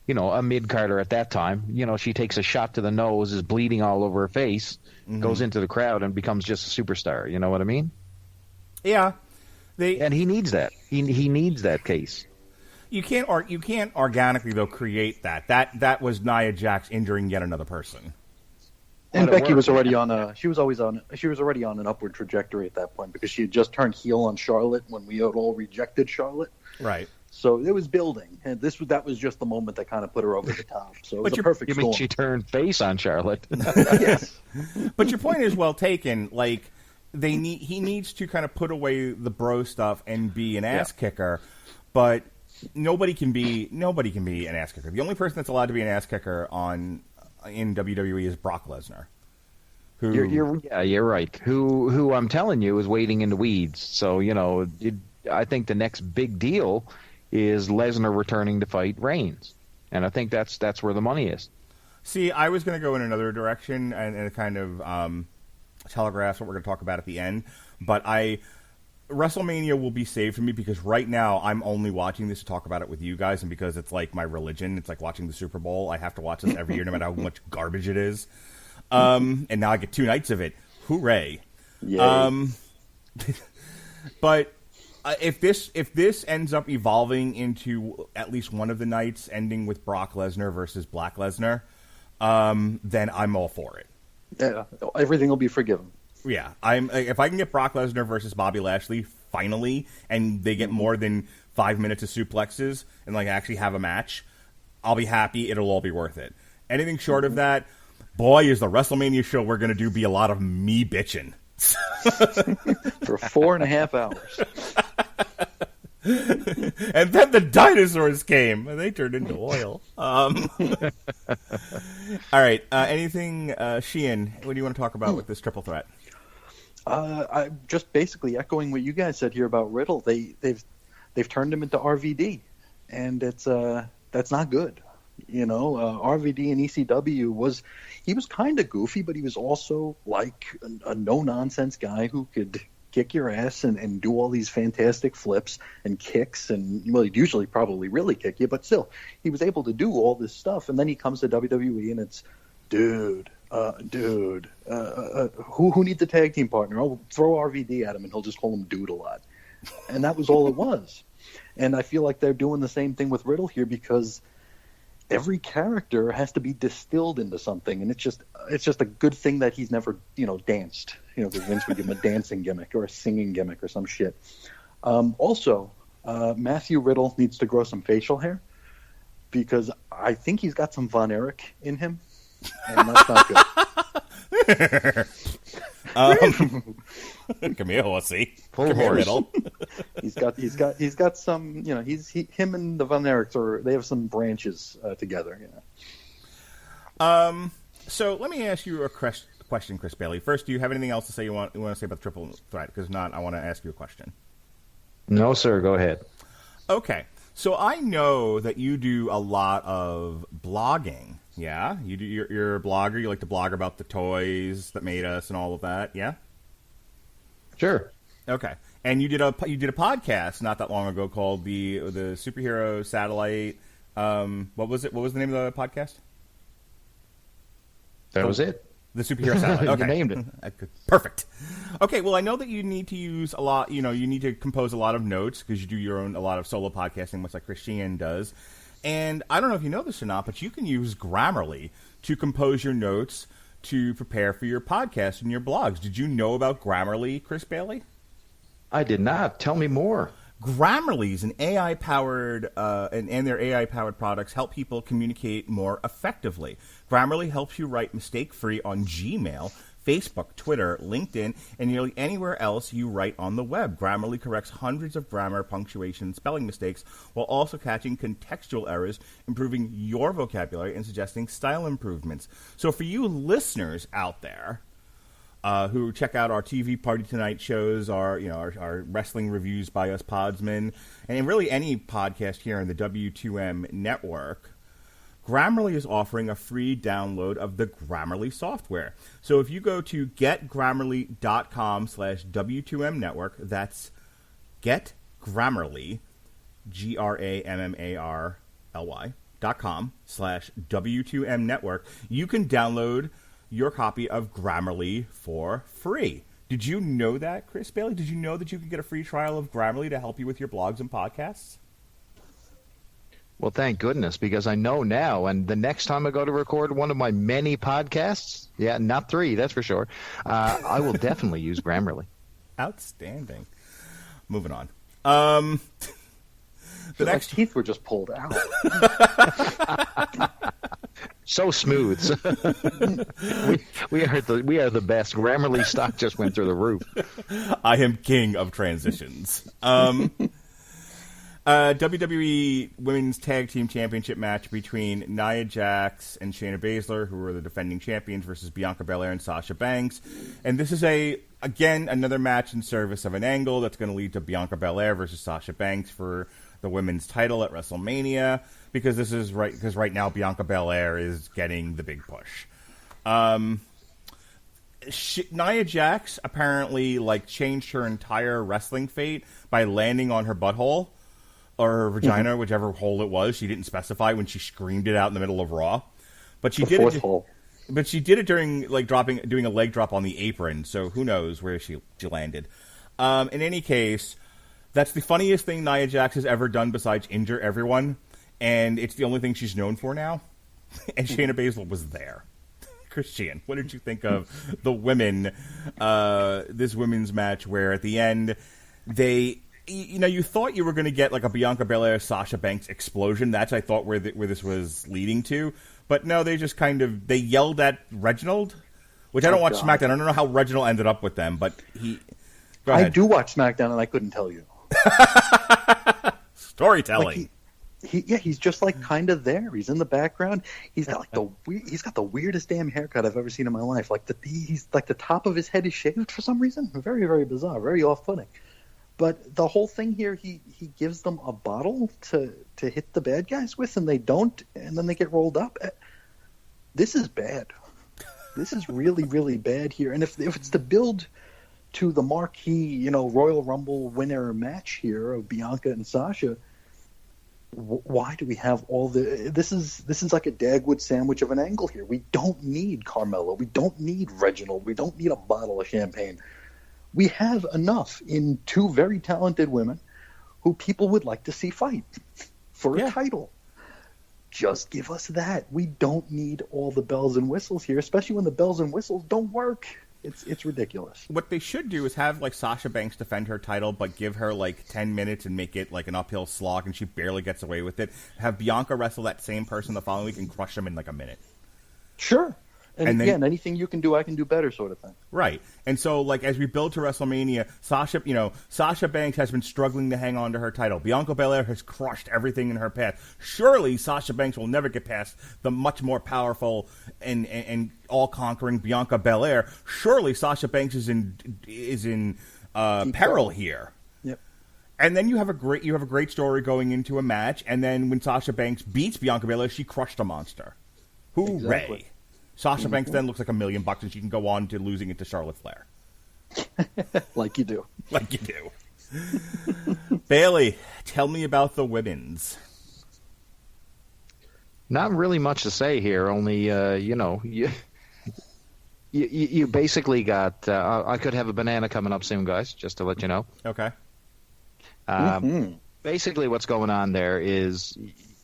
a mid-carder at that time. She takes a shot to the nose, is bleeding all over her face, goes into the crowd and becomes just a superstar. You know what I mean? Yeah. And he needs that. He needs that case. You can't organically though create that. That was Nia Jax injuring yet another person. And Becky was already she was already on an upward trajectory at that point because she had just turned heel on Charlotte when we had all rejected Charlotte. Right. So it was building, and that was just the moment that kind of put her over the top. So it was a perfect storm. You mean she turned face on Charlotte? Yes. But your point is well taken. Like he needs to kind of put away the bro stuff and be an ass kicker, but nobody can be an ass kicker. The only person that's allowed to be an ass kicker in WWE is Brock Lesnar. You're right. Who I'm telling you is wading in the weeds. So I think the next big deal is Lesnar returning to fight Reigns, and I think that's where the money is. See, I was going to go in another direction and it kind of telegraphs what we're going to talk about at the end, but WrestleMania will be saved for me because right now I'm only watching this to talk about it with you guys, and because it's like my religion. It's like watching the Super Bowl. I have to watch this every year no matter how much garbage it is. And now I get 2 nights of it. Hooray. Yay. But if this ends up evolving into at least one of the nights ending with Brock Lesnar versus Black Lesnar, then I'm all for it. Yeah, everything will be forgiven. Yeah, if I can get Brock Lesnar versus Bobby Lashley finally, and they get more than 5 minutes of suplexes and actually have a match, I'll be happy. It'll all be worth it. Anything short of that, boy, is the WrestleMania show we're going to do be a lot of me bitching for 4.5 hours. And then the dinosaurs came, and they turned into oil. All right, anything, Sheehan, what do you want to talk about with this triple threat? I just basically echoing what you guys said here about Riddle. They've turned him into RVD, and that's not good. RVD in ECW was kind of goofy, but he was also like a no-nonsense guy who could kick your ass and do all these fantastic flips and kicks, and well, he'd usually probably really kick you, but still, he was able to do all this stuff. And then he comes to WWE, and it's, who needs a tag team partner? I'll throw RVD at him, and he'll just call him dude a lot. And that was all it was. And I feel like they're doing the same thing with Riddle here, because every character has to be distilled into something, and it's just a good thing that he's never, danced. Because Vince would give him a dancing gimmick or a singing gimmick or some shit. Also, Matthew Riddle needs to grow some facial hair, because I think he's got some Von Erich in him, and that's not good. Camille, let's see. Full horse. Riddle. He's got some, him and the Von Erichs they have some branches together. So let me ask you a question, Chris Bailey. First, do you have anything else to say you want to say about the triple threat? Because if not, I want to ask you a question. No, sir. Go ahead. Okay. So I know that you do a lot of blogging. Yeah, you're a blogger. You like to blog about the toys that made us and all of that. Yeah. Sure. Okay. And you did a podcast not that long ago called the Superhero Satellite. What was it? What was the name of the podcast? That was it. The Superhero Satellite. Okay. You named it. Perfect. Okay, well, I know that you need to use a lot, you need to compose a lot of notes because you do a lot of solo podcasting, much like Christian does. And I don't know if you know this or not, but you can use Grammarly to compose your notes to prepare for your podcast and your blogs. Did you know about Grammarly, Chris Bailey? I did not. Tell me more. Grammarly is an AI-powered, and their AI-powered products help people communicate more effectively. Grammarly helps you write mistake-free on Gmail, Facebook, Twitter, LinkedIn, and nearly anywhere else you write on the web. Grammarly corrects hundreds of grammar, punctuation, and spelling mistakes while also catching contextual errors, improving your vocabulary, and suggesting style improvements. So for you listeners out there who check out our TV Party Tonight shows, our wrestling reviews by us Podsmen, and really any podcast here in the W2M network, Grammarly is offering a free download of the Grammarly software. So if you go to getgrammarly.com/W2M network, that's getgrammarly, GRAMMARLY.com/W2M network, you can download your copy of Grammarly for free. Did you know that, Chris Bailey? Did you know that you could get a free trial of Grammarly to help you with your blogs and podcasts? Well, thank goodness, because I know now, and the next time I go to record one of my many podcasts, not 3, that's for sure, I will definitely use Grammarly. Outstanding. Moving on. The next teeth were just pulled out. So smooth. we are the best. Grammarly stock just went through the roof. I am king of transitions. WWE Women's Tag Team Championship match between Nia Jax and Shayna Baszler, who are the defending champions, versus Bianca Belair and Sasha Banks. And this is another match in service of an angle that's going to lead to Bianca Belair versus Sasha Banks for the women's title at WrestleMania, because right now Bianca Belair is getting the big push. Nia Jax apparently changed her entire wrestling fate by landing on her butthole or her vagina, whichever hole it was. She didn't specify when she screamed it out in the middle of Raw, but she did it. Hole. But she did it during doing a leg drop on the apron. So who knows where she landed? In any case, that's the funniest thing Nia Jax has ever done besides injure everyone, and it's the only thing she's known for now. And Shayna Baszler was there. Christian, what did you think of the women? This women's match where at the end you thought you were going to get a Bianca Belair Sasha Banks explosion. That's I thought where this was leading to, but no, they just they yelled at Reginald, which I don't watch SmackDown. I don't know how Reginald ended up with them, but Go ahead. I do watch SmackDown, and I couldn't tell you. Storytelling. He's just kind of there. He's in the background. He's got he's got the weirdest damn haircut I've ever seen in my life. He's the top of his head is shaved for some reason. Very, very bizarre. Very off-putting. But the whole thing here, he gives them a bottle to hit the bad guys with, and they don't, and then they get rolled up. This is bad. This is really, really bad here. And if it's to build to the marquee, Royal Rumble winner match here of Bianca and Sasha, why do we have all the? This is like a Dagwood sandwich of an angle here. We don't need Carmella. We don't need Reginald. We don't need a bottle of champagne. We have enough in two very talented women who people would like to see fight for a title. Just give us that. We don't need all the bells and whistles here, especially when the bells and whistles don't work. It's ridiculous. What they should do is have Sasha Banks defend her title, but give her 10 minutes and make it an uphill slog, and she barely gets away with it. Have Bianca wrestle that same person the following week and crush them in a minute. Sure. And again, anything you can do, I can do better, sort of thing. Right. And so, as we build to WrestleMania, Sasha Banks has been struggling to hang on to her title. Bianca Belair has crushed everything in her path. Surely Sasha Banks will never get past the much more powerful and all-conquering Bianca Belair. Surely Sasha Banks is in peril here. Yep. And then you have a great story going into a match, and then when Sasha Banks beats Bianca Belair, she crushed a monster. Hooray. Exactly. Sasha Banks then looks like $1 million, and she can go on to losing it to Charlotte Flair. Like you do. Like you do. Bailey, tell me about the women's. Not really much to say here. Only, you basically got. I could have a banana coming up soon, guys. Just to let you know. Okay. Basically, what's going on there is,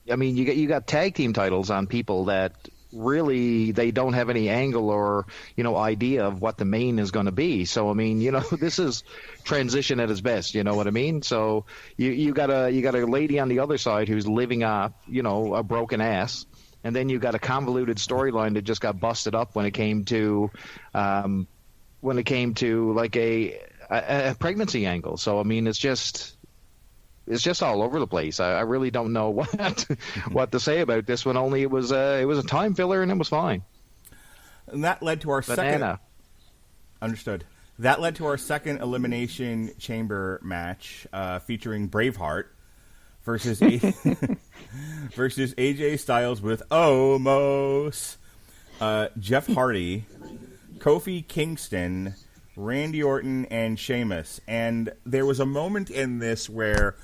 you got tag team titles on people that really they don't have any angle or idea of what the main is going to be. So this is transition at its best. You know what I mean? So you got a lady on the other side who's living off a broken ass, and then you got a convoluted storyline that just got busted up when it came to a pregnancy angle. So it's just all over the place. I really don't know what to say about this one. Only it was a time filler and it was fine. And that led to our second. Understood. That led to our second Elimination Chamber match, featuring Braveheart versus versus AJ Styles with Omos, Jeff Hardy, Kofi Kingston, Randy Orton, and Sheamus. And there was a moment in this where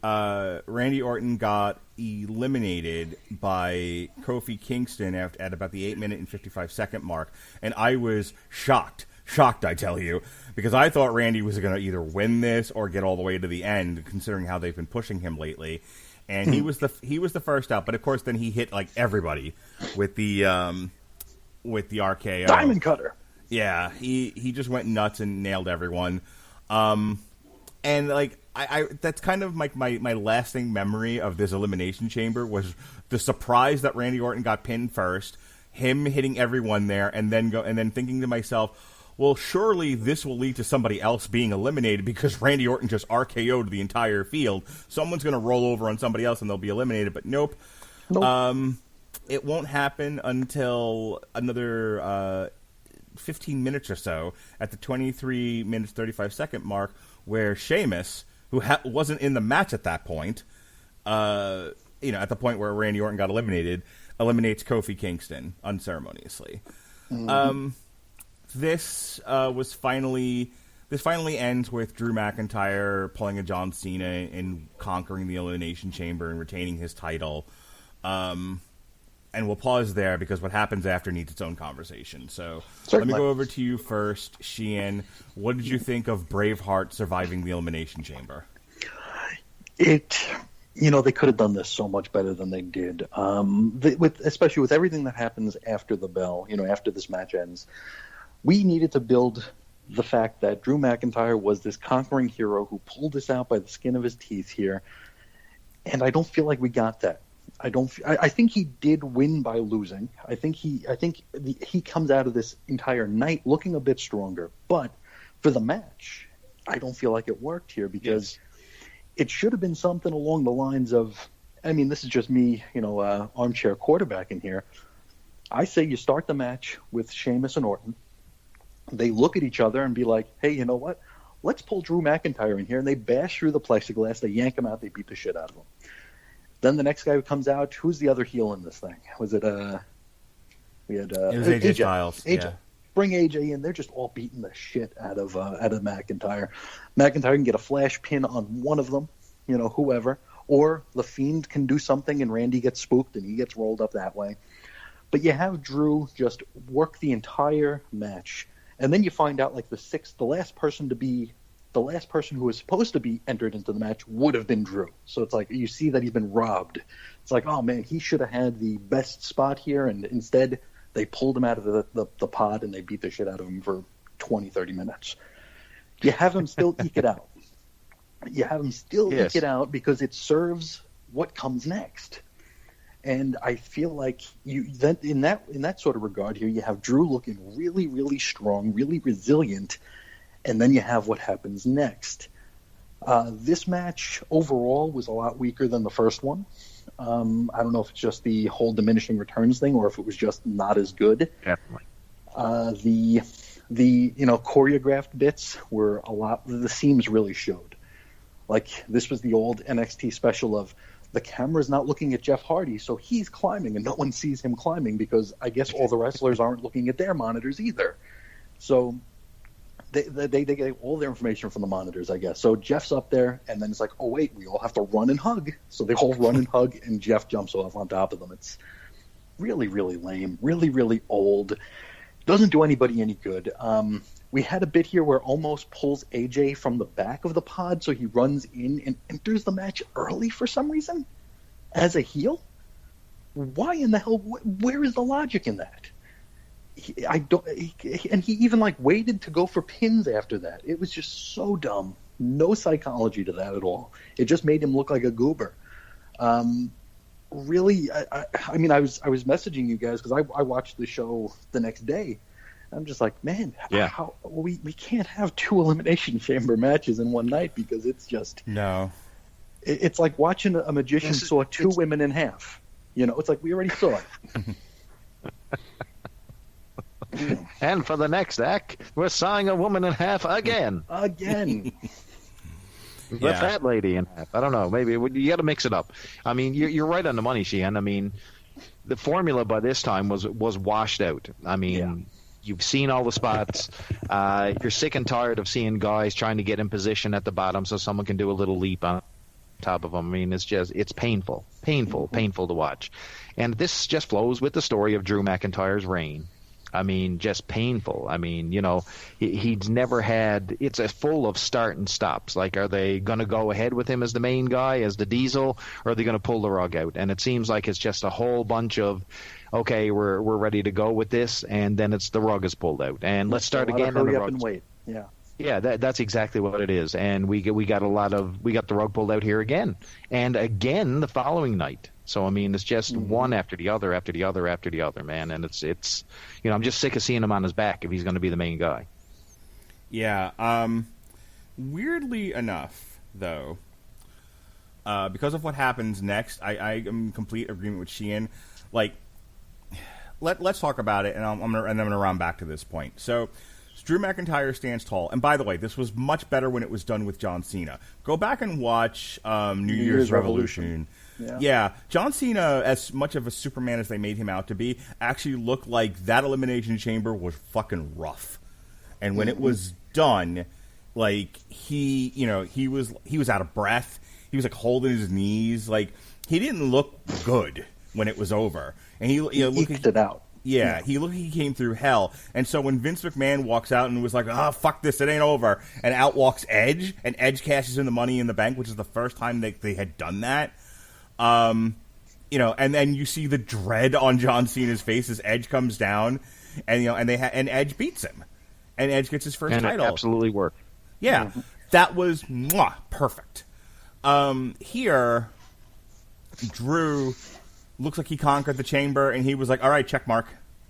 Randy Orton got eliminated by Kofi Kingston at about the 8-minute and 55-second mark, and I was shocked, I tell you, because I thought Randy was going to either win this or get all the way to the end, considering how they've been pushing him lately. And he was the first out, but of course then he hit everybody with the RKO. Diamond Cutter. Yeah, he just went nuts and nailed everyone. And I that's kind of my lasting memory of this Elimination Chamber was the surprise that Randy Orton got pinned first, him hitting everyone there, and then thinking to myself, well, surely this will lead to somebody else being eliminated because Randy Orton just RKO'd the entire field. Someone's going to roll over on somebody else and they'll be eliminated, but nope. It won't happen until another 15 minutes or so at the 23 minutes 35 second mark, where Sheamus, who wasn't in the match at that point, at the point where Randy Orton got eliminated, eliminates Kofi Kingston unceremoniously. This finally ends with Drew McIntyre pulling a John Cena and conquering the Elimination Chamber and retaining his title. And we'll pause there because what happens after needs its own conversation. So Certainly. Let me go over to you first, Sheehan. What did you think of Braveheart surviving the Elimination Chamber? They could have done this so much better than they did. Especially with everything that happens after the bell, after this match ends. We needed to build the fact that Drew McIntyre was this conquering hero who pulled this out by the skin of his teeth here. And I don't feel like we got that. I think he did win by losing. I think he comes out of this entire night looking a bit stronger. But for the match, I don't feel like it worked here because it should have been something along the lines of, this is just me, armchair quarterback in here. I say you start the match with Sheamus and Orton. They look at each other and be like, hey, you know what? let's pull Drew McIntyre in here. And they bash through the plexiglass. They yank him out. They beat the shit out of him. Then the next guy who comes out, who's the other heel in this thing? Was it, we had, it was AJ Styles. AJ. Yeah. Bring AJ in. They're just all beating the shit out of McIntyre. McIntyre can get a flash pin on one of them, whoever. Or The Fiend can do something and Randy gets spooked and he gets rolled up that way. But you have Drew just work the entire match. And then you find out, like, the last person who was supposed to be entered into the match would have been Drew. So it's like you see that he's been robbed. It's like, oh, man, he should have had the best spot here. And instead, they pulled him out of the pod and they beat the shit out of him for 20, 30 minutes. You have him still eke it out. Eke it out because it serves what comes next. And I feel like in that sort of regard here, you have Drew looking really, really strong, really resilient, and then you have what happens next. This match overall was a lot weaker than the first one. I don't know if it's just the whole diminishing returns thing or if it was just not as good. Definitely. The choreographed bits were a lot. The seams really showed. Like, this was the old NXT special of the camera's not looking at Jeff Hardy, so he's climbing, and no one sees him climbing because I guess all the wrestlers aren't looking at their monitors either. So they get all their information from the monitors, I guess. So Jeff's up there, and then it's like, oh, wait, we all have to run and hug. So they all run and hug, and Jeff jumps off on top of them. It's really, really lame, really, really old. Doesn't do anybody any good. We had a bit here where Omos pulls AJ from the back of the pod, so he runs in and enters the match early for some reason as a heel. Why in the hell? Where is the logic in that? And he even waited to go for pins after that. It was just so dumb. No psychology to that at all. It just made him look like a goober. Really, I mean, I was messaging you guys because I watched the show the next day. I'm just like, man, how we can't have 2 Elimination Chamber matches in one night because it's just It's like watching a magician saw 2 women in half. It's like we already saw it. And for the next act, we're sawing a woman in half again. Again. The fat lady in half. I don't know. Maybe you got to mix it up. I mean, you're right on the money, Sheehan. I mean, the formula by this time was washed out. I mean, you've seen all the spots. You're sick and tired of seeing guys trying to get in position at the bottom so someone can do a little leap on top of them. I mean, it's painful to watch. And this just flows with the story of Drew McIntyre's reign. I mean, just painful. I mean, he's never had – it's full of start and stops. Like, are they going to go ahead with him as the main guy, as the Diesel, or are they going to pull the rug out? And it seems like it's just a whole bunch of, okay, we're ready to go with this, and then it's the rug is pulled out. And let's start again. Hurry up and wait. Yeah. Yeah, that's exactly what it is. And we got the rug pulled out here again. And again the following night. So, I mean, it's just one after the other, after the other, after the other, man. And it's I'm just sick of seeing him on his back if he's going to be the main guy. Yeah. Weirdly enough, though, because of what happens next, I am in complete agreement with Sheehan. Like, let's talk about it, and I'm gonna round back to this point. So, Drew McIntyre stands tall. And by the way, this was much better when it was done with John Cena. Go back and watch New Year's Revolution. Yeah, John Cena, as much of a Superman as they made him out to be, actually looked like that Elimination Chamber was fucking rough. And when it was done, like he was out of breath. He was like holding his knees. Like he didn't look good when it was over. And he eked it out. Yeah, he came through hell. And so when Vince McMahon walks out and was like, fuck this, it ain't over, and out walks Edge, and Edge cashes in the Money in the Bank, which is the first time they had done that. And then you see the dread on John Cena's face as Edge comes down, and and Edge beats him, and Edge gets his first title. It absolutely worked. Yeah, that was perfect. Here, Drew looks like he conquered the chamber, and he was like, all right, check mark.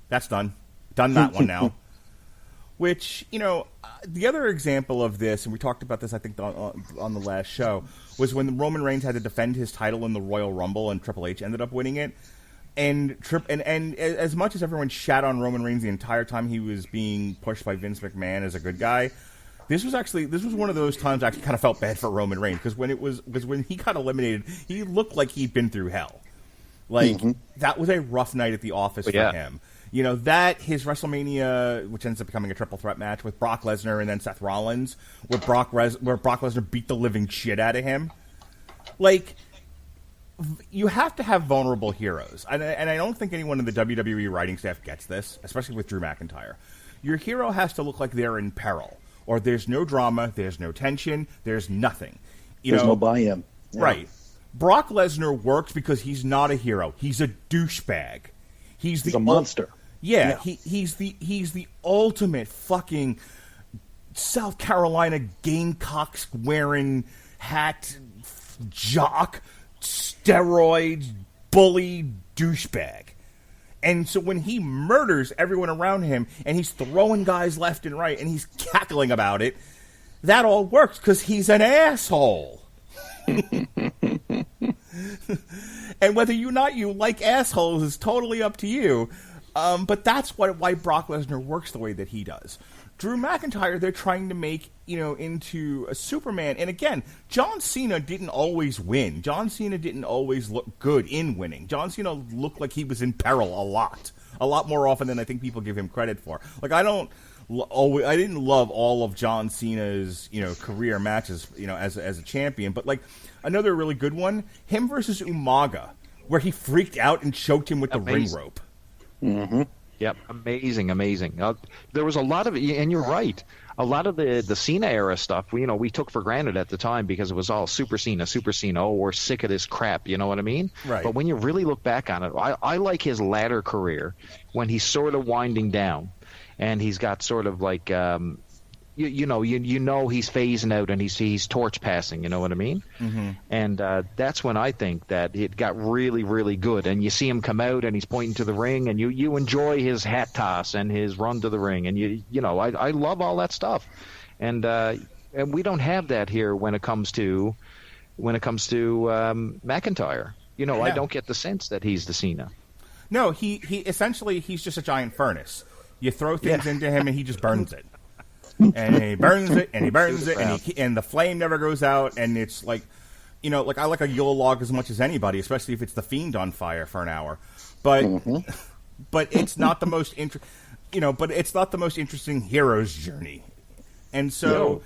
That's done. Done that one now. Which, the other example of this, and we talked about this, I think, on the last show, was when Roman Reigns had to defend his title in the Royal Rumble, and Triple H ended up winning it. And as much as everyone shat on Roman Reigns the entire time he was being pushed by Vince McMahon as a good guy, This was one of those times I actually kind of felt bad for Roman Reigns, because when he got eliminated, he looked like he'd been through hell. Like, that was a rough night at the office for him. You know, his WrestleMania, which ends up becoming a triple threat match with Brock Lesnar and then Seth Rollins, where Brock Lesnar beat the living shit out of him. Like, you have to have vulnerable heroes. And I don't think anyone in the WWE writing staff gets this, especially with Drew McIntyre. Your hero has to look like they're in peril, or there's no drama, there's no tension, there's nothing. There's no buy-in. Yeah. Right. Brock Lesnar works because he's not a hero. He's a douchebag. He's a monster. He's the ultimate fucking South Carolina Gamecocks wearing hat jock, steroids, bully douchebag. And so when he murders everyone around him and he's throwing guys left and right and he's cackling about it, that all works because he's an asshole. And whether you like assholes is totally up to you. But that's why Brock Lesnar works the way that he does. Drew McIntyre, they're trying to make, into a Superman. And again, John Cena didn't always win. John Cena didn't always look good in winning. John Cena looked like he was in peril a lot more often than I think people give him credit for. Like, I didn't love all of John Cena's, career matches, as a champion. But, like, another really good one, him versus Umaga, where he freaked out and choked him with the ring rope. Mm-hmm. Yep, amazing. There was a lot of, and you're right, a lot of the Cena era stuff, we took for granted at the time because it was all Super Cena. Oh, we're sick of this crap, you know what I mean? Right. But when you really look back on it, I like his latter career when he's sort of winding down and he's got sort of like, you know he's phasing out and he's torch passing, you know what I mean? Mm-hmm. And that's when I think that it got really, really good. And you see him come out and he's pointing to the ring, and you enjoy his hat toss and his run to the ring, and I love all that stuff. And we don't have that here when it comes to McIntyre. I don't get the sense that he's the Cena. No, he essentially he's just a giant furnace. You throw things into him and he just burns it. And he burns it, and he burns it, and the flame never goes out, and it's like, I like a Yule log as much as anybody, especially if it's the Fiend on fire for an hour. But but it's not the most interesting hero's journey. And so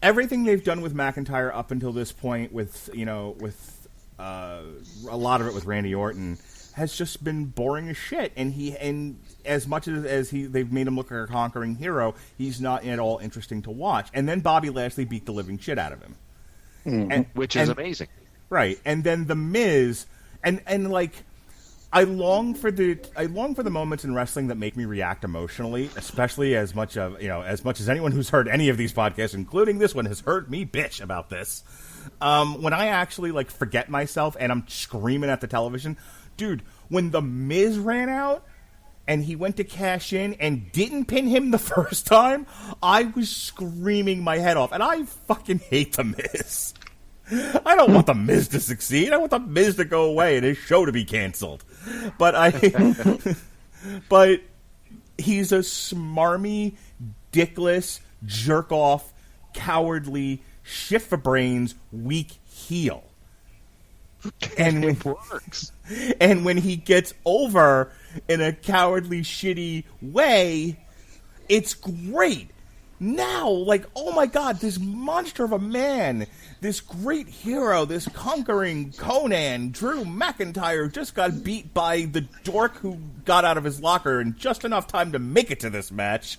everything they've done with McIntyre up until this point, with a lot of it with Randy Orton, has just been boring as shit, and as much as they've made him look like a conquering hero, he's not at all interesting to watch. And then Bobby Lashley beat the living shit out of him, which is amazing, right? And then the Miz, and like, I long for the moments in wrestling that make me react emotionally, especially as much as anyone who's heard any of these podcasts, including this one, has heard me bitch about this. When I actually forget myself and I'm screaming at the television. Dude, when the Miz ran out and he went to cash in and didn't pin him the first time, I was screaming my head off. And I fucking hate the Miz. I don't want the Miz to succeed. I want the Miz to go away and his show to be canceled. But but he's a smarmy, dickless, jerk-off, cowardly, shit-for-brains, weak heel. And it works. And when he gets over in a cowardly, shitty way, it's great. Now, oh my God, this monster of a man, this great hero, this conquering Conan, Drew McIntyre, just got beat by the dork who got out of his locker in just enough time to make it to this match,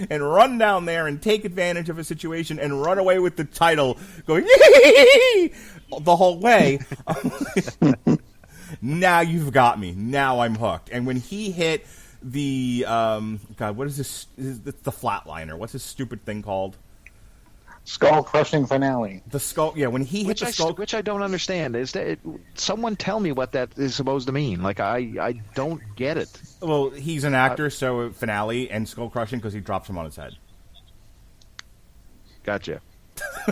and run down there and take advantage of a situation and run away with the title, going yee the whole way. Now you've got me. Now I'm hooked. And when he hit the what is this? It's the flatliner. What's this stupid thing called? Skull crushing finale. The skull. Yeah, when he hit the skull, which I don't understand. Is that someone tell me what that is supposed to mean? I don't get it. Well, he's an actor, so finale and skull crushing because he drops him on his head. Gotcha.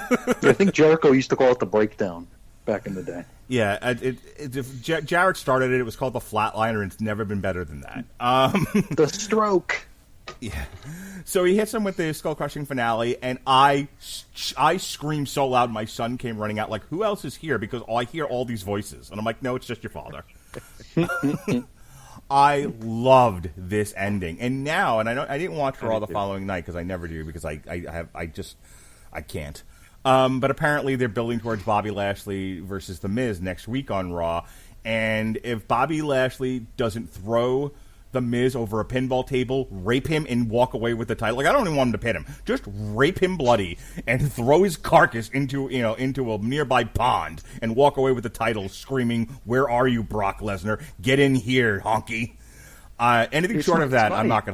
I think Jericho used to call it the breakdown back in the day. Yeah, if Jarrett started it, it was called the flatliner, and it's never been better than that. The stroke. Yeah. So he hits him with the skull-crushing finale, and I screamed so loud my son came running out, like, who else is here? Because I hear all these voices. And I'm like, no, it's just your father. I loved this ending. And now, and I didn't watch Raw the following night, because I never do, because I can't. But apparently they're building towards Bobby Lashley versus The Miz next week on Raw. And if Bobby Lashley doesn't throw The Miz over a pinball table, rape him, and walk away with the title, like, I don't even want him to pin him. Just rape him bloody and throw his carcass into a nearby pond and walk away with the title, screaming, "Where are you, Brock Lesnar? Get in here, honky!" Anything short of that, I'm not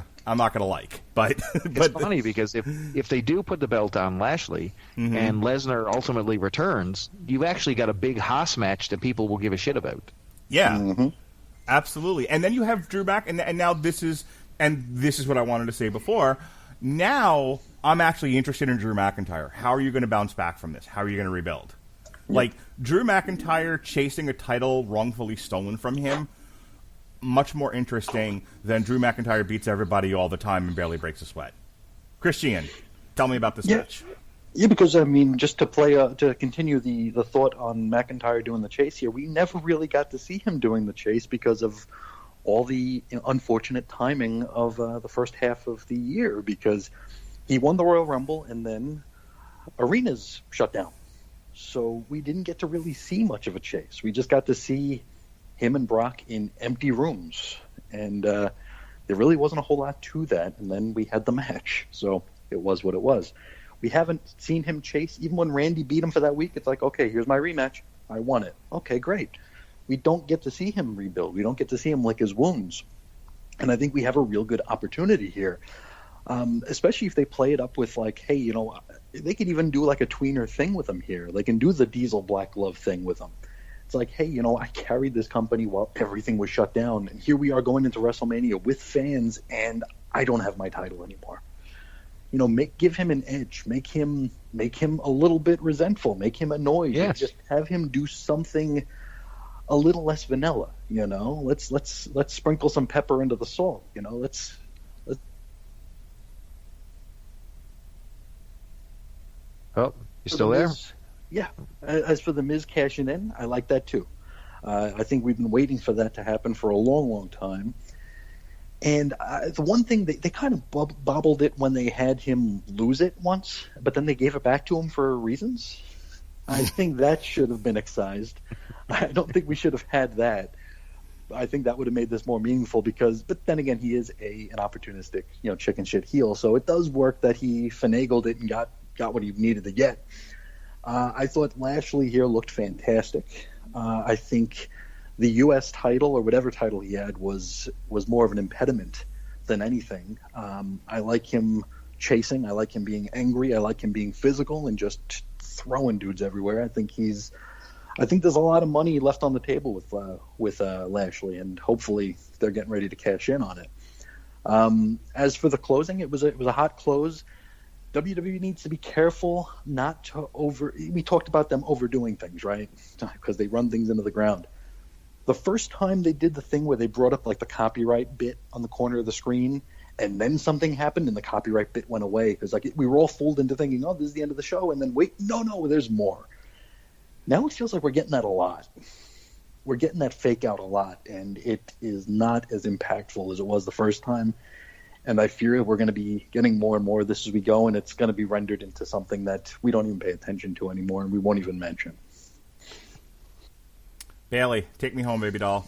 gonna like. But it's funny because if they do put the belt on Lashley and Lesnar ultimately returns, you've actually got a big Haas match that people will give a shit about. Yeah, absolutely. And then you have Drew back, and now this is what I wanted to say before. Now I'm actually interested in Drew McIntyre. How are you going to bounce back from this? How are you going to rebuild? Like, Drew McIntyre chasing a title wrongfully stolen from him, much more interesting than Drew McIntyre beats everybody all the time and barely breaks a sweat. Christian, tell me about this match. Yeah, because, I mean, just to continue the thought on McIntyre doing the chase here, we never really got to see him doing the chase because of all the unfortunate timing of the first half of the year, because he won the Royal Rumble and then arenas shut down. So we didn't get to really see much of a chase. We just got to see him and Brock in empty rooms. And there really wasn't a whole lot to that. And then we had the match. So it was what it was. We haven't seen him chase. Even when Randy beat him for that week, it's like, okay, here's my rematch. I won it. Okay, great. We don't get to see him rebuild. We don't get to see him lick his wounds. And I think we have a real good opportunity here, especially if they play it up with, like, hey, they could even do like a tweener thing with him here. They can do the Diesel Black Glove thing with him. It's like, hey, I carried this company while everything was shut down. And here we are going into WrestleMania with fans, and I don't have my title anymore. Give him an edge, make him a little bit resentful, make him annoyed. Yes. Just have him do something a little less vanilla. Let's sprinkle some pepper into the salt. Let's. Oh, you still there? Yeah. As for the Miz cashing in, I like that too. I think we've been waiting for that to happen for a long, long time. And the one thing, they kind of bobbled it when they had him lose it once, but then they gave it back to him for reasons. I think that should have been excised. I don't think we should have had that. I think that would have made this more meaningful but then again, he is an opportunistic, chicken shit heel. So it does work that he finagled it and got what he needed to get. I thought Lashley here looked fantastic. I think the U.S. title or whatever title he had was more of an impediment than anything. I like him chasing. I like him being angry. I like him being physical and just throwing dudes everywhere. I think there's a lot of money left on the table with Lashley, and hopefully they're getting ready to cash in on it. As for the closing, it was a hot close. WWE needs to be careful not to we talked about them overdoing things, right? Because they run things into the ground. The first time they did the thing where they brought up like the copyright bit on the corner of the screen, and then something happened and the copyright bit went away. Because we were all fooled into thinking, oh, this is the end of the show, and then wait, no, there's more. Now it feels like we're getting that a lot. We're getting that fake out a lot, and it is not as impactful as it was the first time. And I fear we're going to be getting more and more of this as we go, and it's going to be rendered into something that we don't even pay attention to anymore, and we won't even mention. Bailey, take me home, baby doll.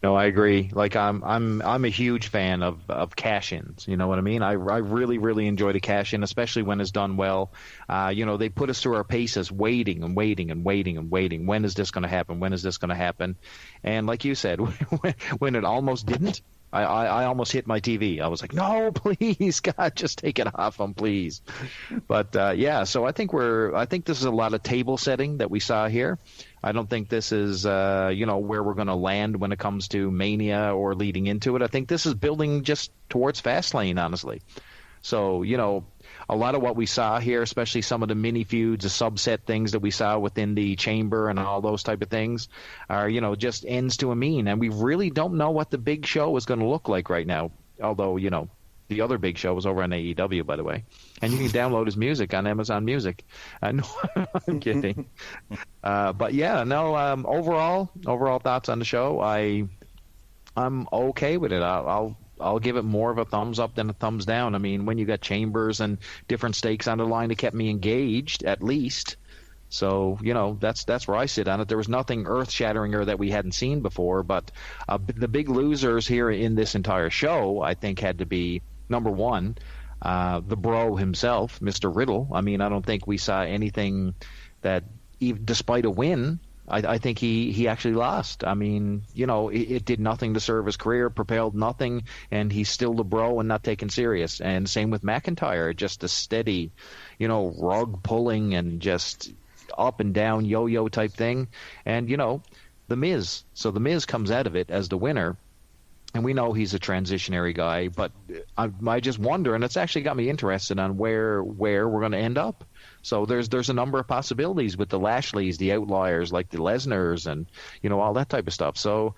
No, I agree. Like I'm a huge fan of cash-ins. You know what I mean? I really, really enjoy the cash-in, especially when it's done well. They put us through our paces, waiting and waiting and waiting and waiting. When is this going to happen? When is this going to happen? And like you said, when it almost didn't, I almost hit my TV. I was like, no, please, God, just take it off them, please. But so I think this is a lot of table setting that we saw here. I don't think this is where we're going to land when it comes to Mania or leading into it. I think this is building just towards Fastlane, honestly. So, a lot of what we saw here, especially some of the mini feuds, the subset things that we saw within the chamber and all those type of things are, just ends to a mean. And we really don't know what the big show is going to look like right now. Although, The other big show was over on AEW, by the way. And you can download his music on Amazon Music. No, I'm kidding. But yeah, no. Overall thoughts on the show. I'm okay with it. I'll give it more of a thumbs up than a thumbs down. I mean, when you got Chambers and different stakes on the line, it kept me engaged at least. So, that's where I sit on it. There was nothing earth-shattering or that we hadn't seen before, but the big losers here in this entire show, I think, had to be, number one, the bro himself, Mr. Riddle. I mean, I don't think we saw anything that, despite a win, I think he actually lost. I mean, it did nothing to serve his career, propelled nothing, and he's still the bro and not taken serious. And same with McIntyre, just a steady, rug pulling and just up and down yo-yo type thing. And, the Miz. So the Miz comes out of it as the winner. And we know he's a transitionary guy, but I just wonder, and it's actually got me interested on where we're going to end up. So there's a number of possibilities with the Lashleys, the outliers like the Lesners, and all that type of stuff. So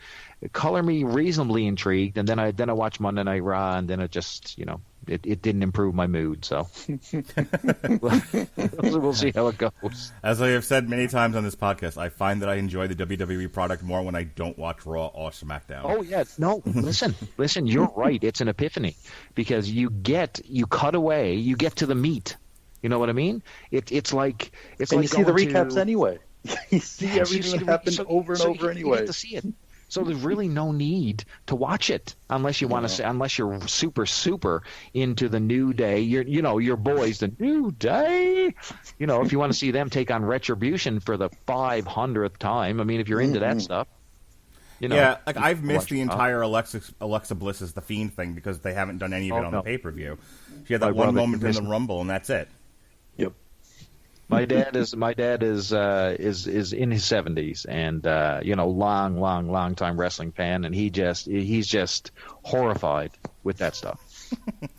color me reasonably intrigued, and then I watch Monday Night Raw, and then it just it didn't improve my mood. So we'll see how it goes. As I have said many times on this podcast, I find that I enjoy the WWE product more when I don't watch Raw or SmackDown. Oh yeah, no, listen, you're right. It's an epiphany because you cut away, you get to the meat. You know what I mean? It's like you see the recaps anyway. You see everything that happened over and over anyway. You get to see it. So there's really no need to watch it unless you want to. Unless you're super into the New Day. Your boys, the New Day. If you want to see them take on Retribution for the 500th time. I mean, if you're into that stuff. Yeah, like I've missed the entire Alexa Bliss's The Fiend thing because they haven't done any of it on the pay-per-view. She had that one moment in the Rumble, and that's it. Yep. My dad is in his 70s, and long time wrestling fan, and he's just horrified with that stuff.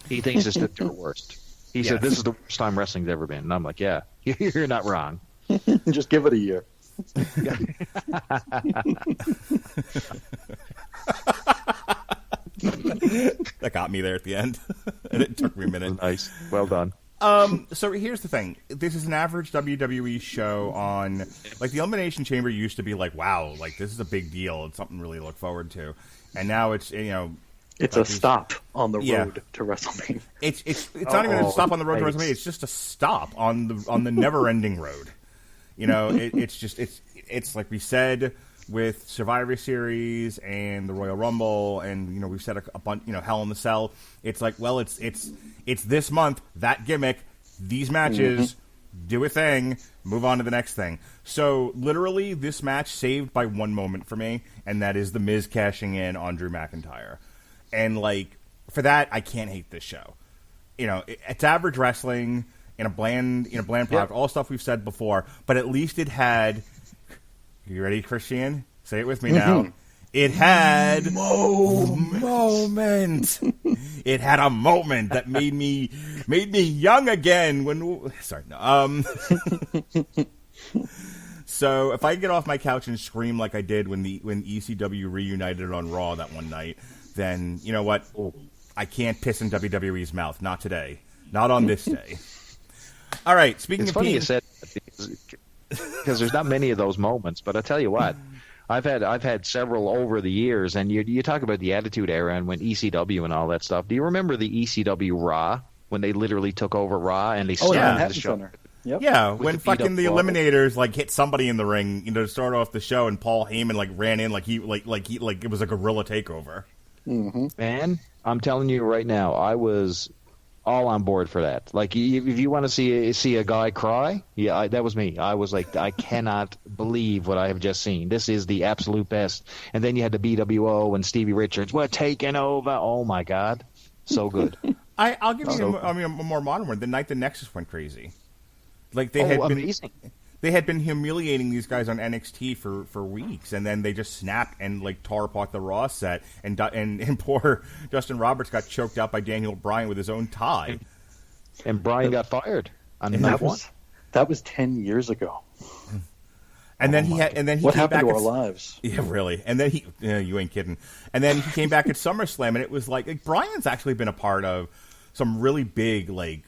He thinks it's the worst. He said this is the worst time wrestling's ever been, and I'm like, yeah, you're not wrong. Just give it a year. That got me there at the end, and it took me a minute. Nice, well done. So here's the thing: this is an average WWE show on, like, the Elimination Chamber used to be like, wow, like this is a big deal. It's something really to look forward to, and now it's it's a stop on the road to WrestleMania. It's not even a stop on the road to WrestleMania. It's just a stop on the never-ending road. It's like we said with Survivor Series and the Royal Rumble, and we've said a bunch, Hell in the Cell. It's like, well, it's this month, that gimmick, these matches, do a thing, move on to the next thing. So literally, this match saved by one moment for me, and that is the Miz cashing in on Drew McIntyre. And like for that, I can't hate this show. It's average wrestling in a bland product, all stuff we've said before, but at least it had. You ready, Christian? Say it with me now. It had moment. It had a moment that made me young again. So if I get off my couch and scream like I did when ECW reunited on Raw that one night, then you know what? I can't piss in WWE's mouth. Not today. Not on this day. All right. Speaking of funny you said because there's not many of those moments, but I tell you what, I've had several over the years, and you talk about the Attitude Era and when ECW and all that stuff. Do you remember the ECW Raw when they literally took over Raw and they started the show? Yep. Yeah, when fucking the Eliminators like hit somebody in the ring, to start off the show, and Paul Heyman like ran in like it was a guerrilla takeover. Mm-hmm. Man, I'm telling you right now, I was all on board for that. Like, if you want to see a guy cry, that was me. I was like, I cannot believe what I have just seen. This is the absolute best. And then you had the BWO and Stevie Richards. We're taking over. Oh my God, so good. I'll give you a more modern one. The night the Nexus went crazy. Like they had been humiliating these guys on NXT for weeks, and then they just snapped and like tore apart the Raw set, and poor Justin Roberts got choked out by Daniel Bryan with his own tie, and Bryan got fired on night one. That was 10 years ago. And then he What came happened back to at, our lives? Yeah, really. And then you ain't kidding. And then he came back at SummerSlam, and it was like Brian's actually been a part of some really big like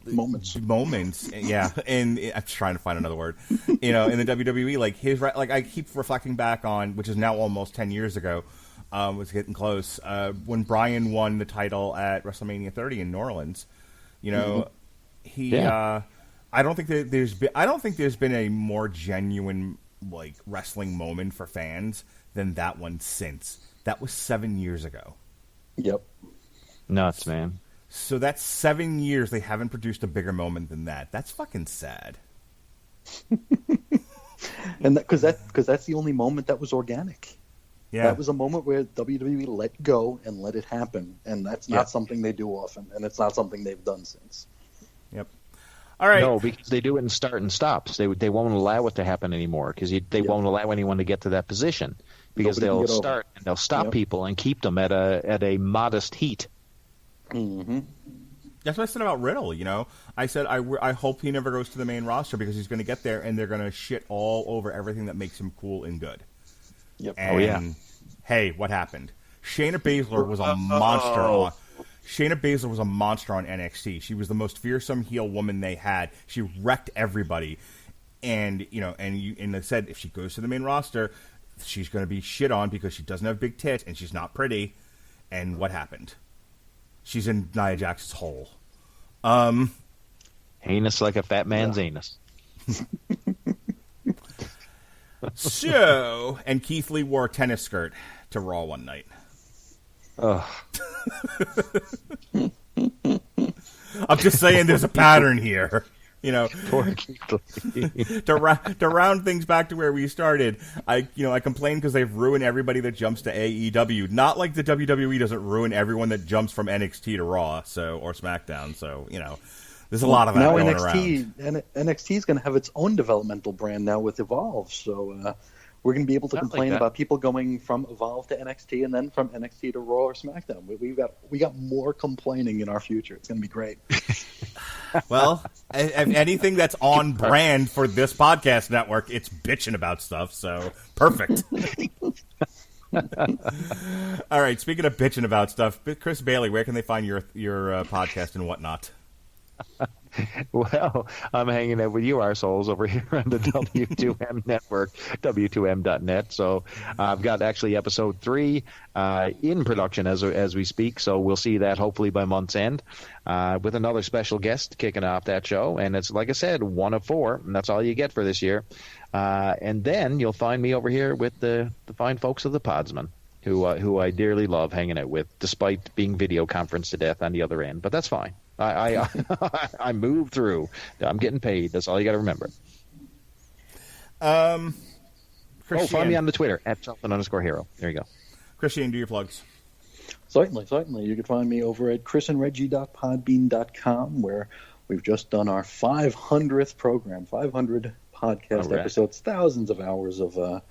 moments. Yeah, and I'm just trying to find another word. In the WWE, like I keep reflecting back on, which is now almost 10 years ago. Was getting close when Brian won the title at WrestleMania 30 in New Orleans. I don't think there's been a more genuine like wrestling moment for fans than that one since. That was 7 years ago. Yep. Nuts, man. So that's 7 years they haven't produced a bigger moment than that. That's fucking sad. And because that's the only moment that was organic. Yeah. That was a moment where WWE let go and let it happen, and that's not something they do often, and it's not something they've done since. Yep. All right. No, because they do it in start and stops. They won't allow it to happen anymore because they won't allow anyone to get to that position because they'll start and they'll stop people and keep them at a modest heat. Mm-hmm. That's what I said about Riddle. I said I hope he never goes to the main roster because he's going to get there and they're going to shit all over everything that makes him cool and good. Yep. And, hey, what happened? Shayna Baszler was a monster. Shayna Baszler was a monster on NXT. She was the most fearsome heel woman they had. She wrecked everybody. And they said if she goes to the main roster, she's going to be shit on because she doesn't have big tits and she's not pretty. And what happened? She's in Nia Jax's hole. Heinous like a fat man's anus. So, and Keith Lee wore a tennis skirt to Raw one night. Ugh. I'm just saying there's a pattern here. Poor Keith Lee. to round things back to where we started, I complain because they've ruined everybody that jumps to AEW. Not like the WWE doesn't ruin everyone that jumps from NXT to Raw, or SmackDown. So there's a lot of that now going NXT, around. NXT is going to have its own developmental brand now with Evolve. So we're going to be able to complain about people going from Evolve to NXT and then from NXT to Raw or SmackDown. We got more complaining in our future. It's going to be great. Well, if anything that's on brand for this podcast network, it's bitching about stuff. So perfect. All right. Speaking of bitching about stuff, Chris Bailey, where can they find your podcast and whatnot? Well, I'm hanging out with you arseholes over here on the W2M network, W2M.net. So I've got actually episode 3 in production as we speak. So we'll see that hopefully by month's end with another special guest kicking off that show. And it's, like I said, 1 of 4, and that's all you get for this year. And then you'll find me over here with the fine folks of the Podsmen, who I dearly love hanging out with, despite being video conferenced to death on the other end. But that's fine. I move through. I'm getting paid. That's all you got to remember. Find me on the Twitter @Charlton_hero. There you go. Christian, do your plugs. Certainly. You can find me over at chrisandreggie.podbean.com, where we've just done our 500th program, 500 podcast episodes, thousands of hours of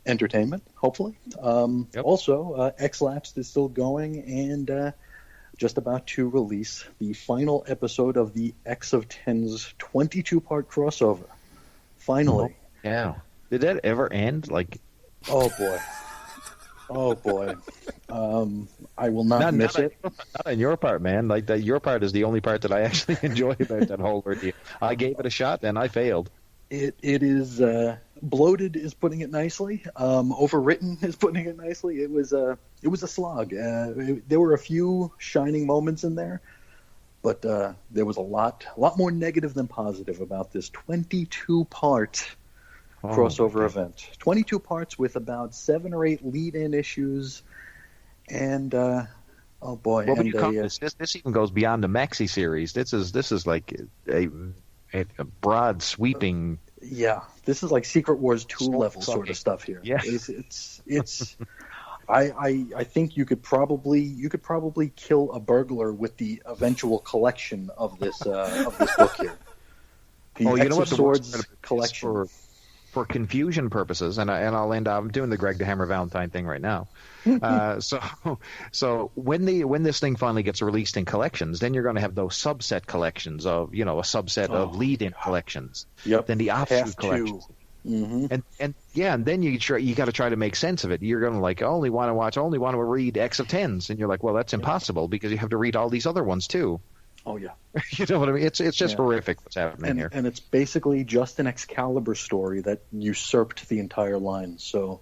entertainment, hopefully. Also, X-Lapsed is still going, and just about to release the final episode of the X of 10's 22-part crossover. Finally. Yeah. Did that ever end? Oh boy. I will not miss it. Not on your part, man. Your part is the only part that I actually enjoy about that whole ordeal. I gave it a shot and I failed. It is bloated is putting it nicely. Overwritten is putting it nicely. It was a slog. There were a few shining moments in there, but there was a lot more negative than positive about this 22-part crossover event. 22 parts with about 7 or 8 lead-in issues, and oh boy! What would you call this? This even goes beyond the maxi series. This is like a broad sweeping. Yeah, this is like Secret Wars 2 level sort of stuff here. Yeah, it's. I think you could probably kill a burglar with the eventual collection of this book here. The you know what? The Swords collection. For confusion purposes, and I'll end up. I'm doing the Greg the Hammer Valentine thing right now. So when this thing finally gets released in collections, then you're going to have those subset collections of a subset of lead-in collections. Yep. Then the offshoot collections. And then you got to try to make sense of it. You're going to like only want to read X of Tens, and you're like, well, that's impossible because you have to read all these other ones too. Oh yeah, you know what I mean? It's just horrific what's happening here. And it's basically just an Excalibur story that usurped the entire line. So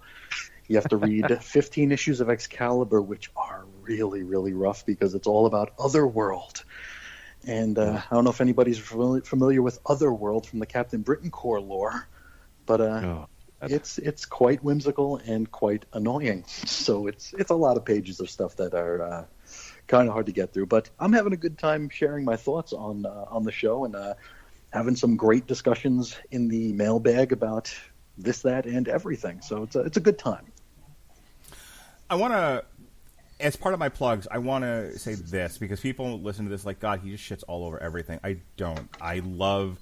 you have to read 15 issues of Excalibur, which are really, really rough because it's all about Otherworld. And I don't know if anybody's familiar with Otherworld from the Captain Britain Corps lore, but it's quite whimsical and quite annoying. So it's a lot of pages of stuff that are kind of hard to get through. But I'm having a good time sharing my thoughts on the show and having some great discussions in the mailbag about this, that, and everything. So it's a good time. I want to, as part of my plugs, I want to say this because people listen to this like, God, he just shits all over everything. I don't. I love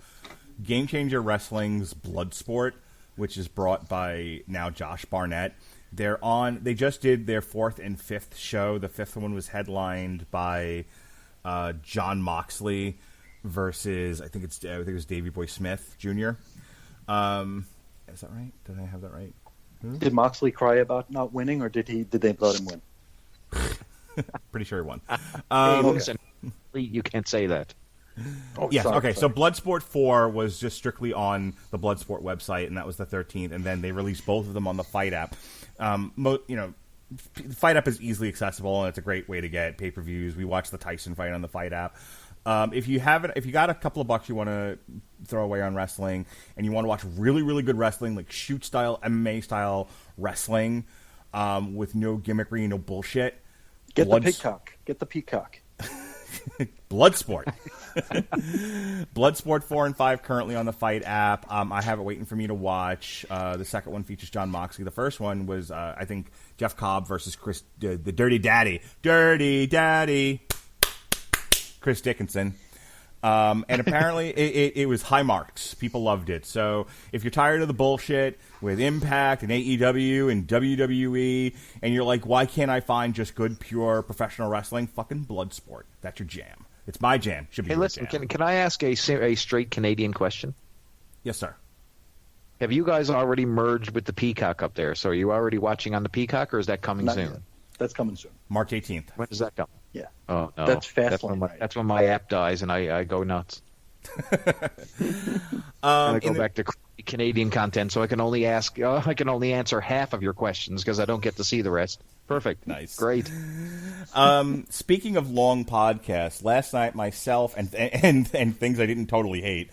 Game Changer Wrestling's Bloodsport, which is brought by now Josh Barnett. They just did their 4th and 5th show. The 5th one was headlined by Jon Moxley versus I think it was Davey Boy Smith Jr. Is that right? Did I have that right? Did Moxley cry about not winning, or did they let him win? Pretty sure he won. Hey, listen, you can't say that. Oh, yes. sorry, Okay. sorry. So Bloodsport 4 was just strictly on the Bloodsport website, and that was the 13th. And then they released both of them on the Fight app. Fight app is easily accessible, and it's a great way to get pay-per-views. We watched the Tyson fight on the Fight app. If you got a couple of bucks you want to throw away on wrestling, and you want to watch really, really good wrestling, like shoot style, MMA style wrestling, with no gimmickry, no bullshit. Get the peacock. Bloodsport. Bloodsport 4 and 5 currently on the Fight app. I have it waiting for me to watch. The second one features Jon Moxley. The first one was, I think, Jeff Cobb versus the Dirty Daddy. Chris Dickinson. And apparently it was high marks. People loved it. So if you're tired of the bullshit with Impact and AEW and WWE, and you're like, why can't I find just good, pure professional wrestling? Fucking Bloodsport. That's your jam. It's my jam. Should be. Hey, listen, can I ask a straight Canadian question? Yes, sir. Have you guys already merged with the Peacock up there? So are you already watching on the Peacock, or is that coming soon? Yet. That's coming soon. March 18th. When does that come? Yeah. Oh, no. That's fast. That's when my app dies and I go nuts. And I go back to Canadian content, so I can only answer half of your questions because I don't get to see the rest. Perfect. Nice. Great. Speaking of long podcasts, last night myself and things I didn't totally hate,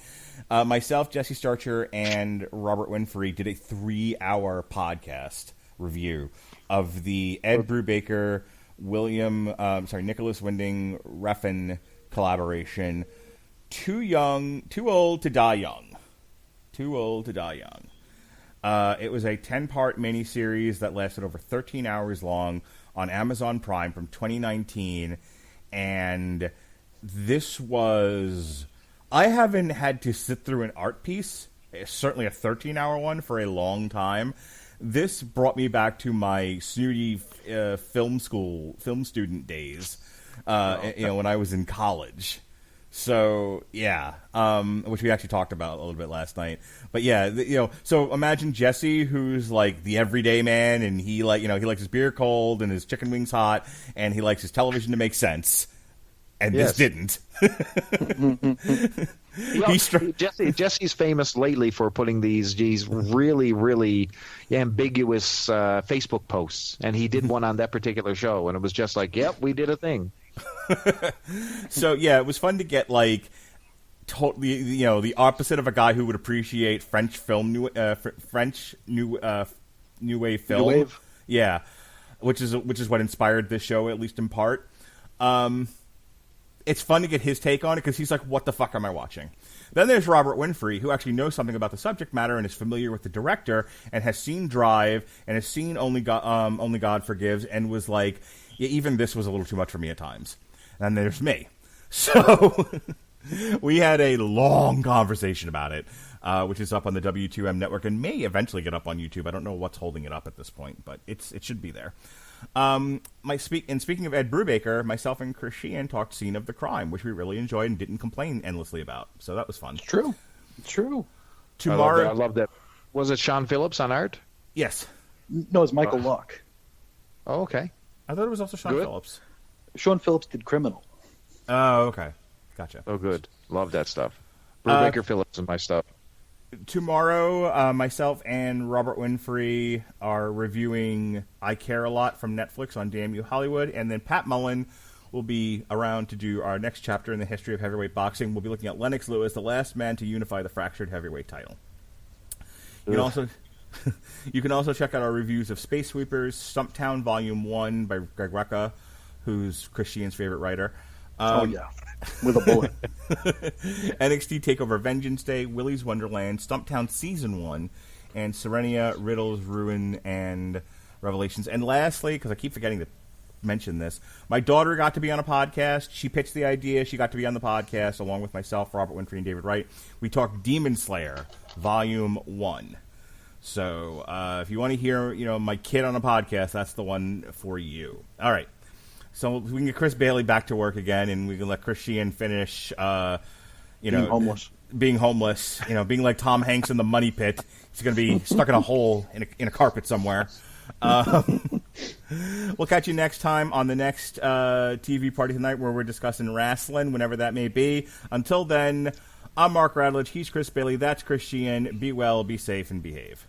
myself, Jesse Starcher, and Robert Winfrey did a 3-hour podcast review of the Ed Brubaker, Nicholas Winding Refn collaboration, Too Old to Die Young. Too Old to Die Young. It was a 10-part miniseries that lasted over 13 hours long on Amazon Prime from 2019, and this was... I haven't had to sit through an art piece, certainly a 13-hour one, for a long time. This brought me back to my snooty film student days, when I was in college. So yeah, which we actually talked about a little bit last night. But yeah, so imagine Jesse, who's like the everyday man, and he likes his beer cold and his chicken wings hot, and he likes his television to make sense. And this didn't. Jesse's famous lately for putting these really, really ambiguous Facebook posts, and he did one on that particular show, and it was just like, yep, we did a thing. So yeah, it was fun to get like totally, the opposite of a guy who would appreciate French film, new wave film. New wave. Yeah, which is what inspired this show, at least in part. It's fun to get his take on it because he's like, what the fuck am I watching? Then there's Robert Winfrey, who actually knows something about the subject matter and is familiar with the director and has seen Drive and has seen Only God Forgives, and was like, yeah, even this was a little too much for me at times. And there's me. So we had a long conversation about it, which is up on the W2M network and may eventually get up on YouTube. I don't know what's holding it up at this point, but it should be there. Speaking of Ed Brubaker, myself and Chris Sheehan talked Scene of the Crime, which we really enjoyed and didn't complain endlessly about. So that was fun. True. Tomorrow, I love that. Was it Sean Phillips on art? Yes. No, it's Michael Locke. Oh, okay. I thought it was also Sean Good. Phillips. Sean Phillips did Criminal. Oh, okay. Gotcha. Oh, good. Love that stuff. Brubaker Phillips and my stuff. Tomorrow, myself and Robert Winfrey are reviewing I Care a Lot from Netflix on Damn You Hollywood, and then Pat Mullen will be around to do our next chapter in the history of heavyweight boxing. We'll be looking at Lennox Lewis, the last man to unify the fractured heavyweight title. You can also check out our reviews of Space Sweepers, Stumptown Volume 1 by Greg Rucka, who's Chris Sheehan's favorite writer. With a bullet. NXT TakeOver Vengeance Day, Willy's Wonderland, Stumptown Season 1, and Serenia, Riddle's Ruin, and Revelations. And lastly, because I keep forgetting to mention this, my daughter got to be on a podcast. She pitched the idea. She got to be on the podcast along with myself, Robert Winfrey, and David Wright. We talked Demon Slayer, Volume 1. So if you want to hear, my kid on a podcast, that's the one for you. All right. So we can get Chris Bailey back to work again, and we can let Chris Sheehan finish, Being homeless. Being homeless, being like Tom Hanks in the Money Pit. He's going to be stuck in a hole in a carpet somewhere. We'll catch you next time on the next TV party tonight where we're discussing wrestling, whenever that may be. Until then, I'm Mark Radledge. He's Chris Bailey. That's Chris Sheehan. Be well, be safe, and behave.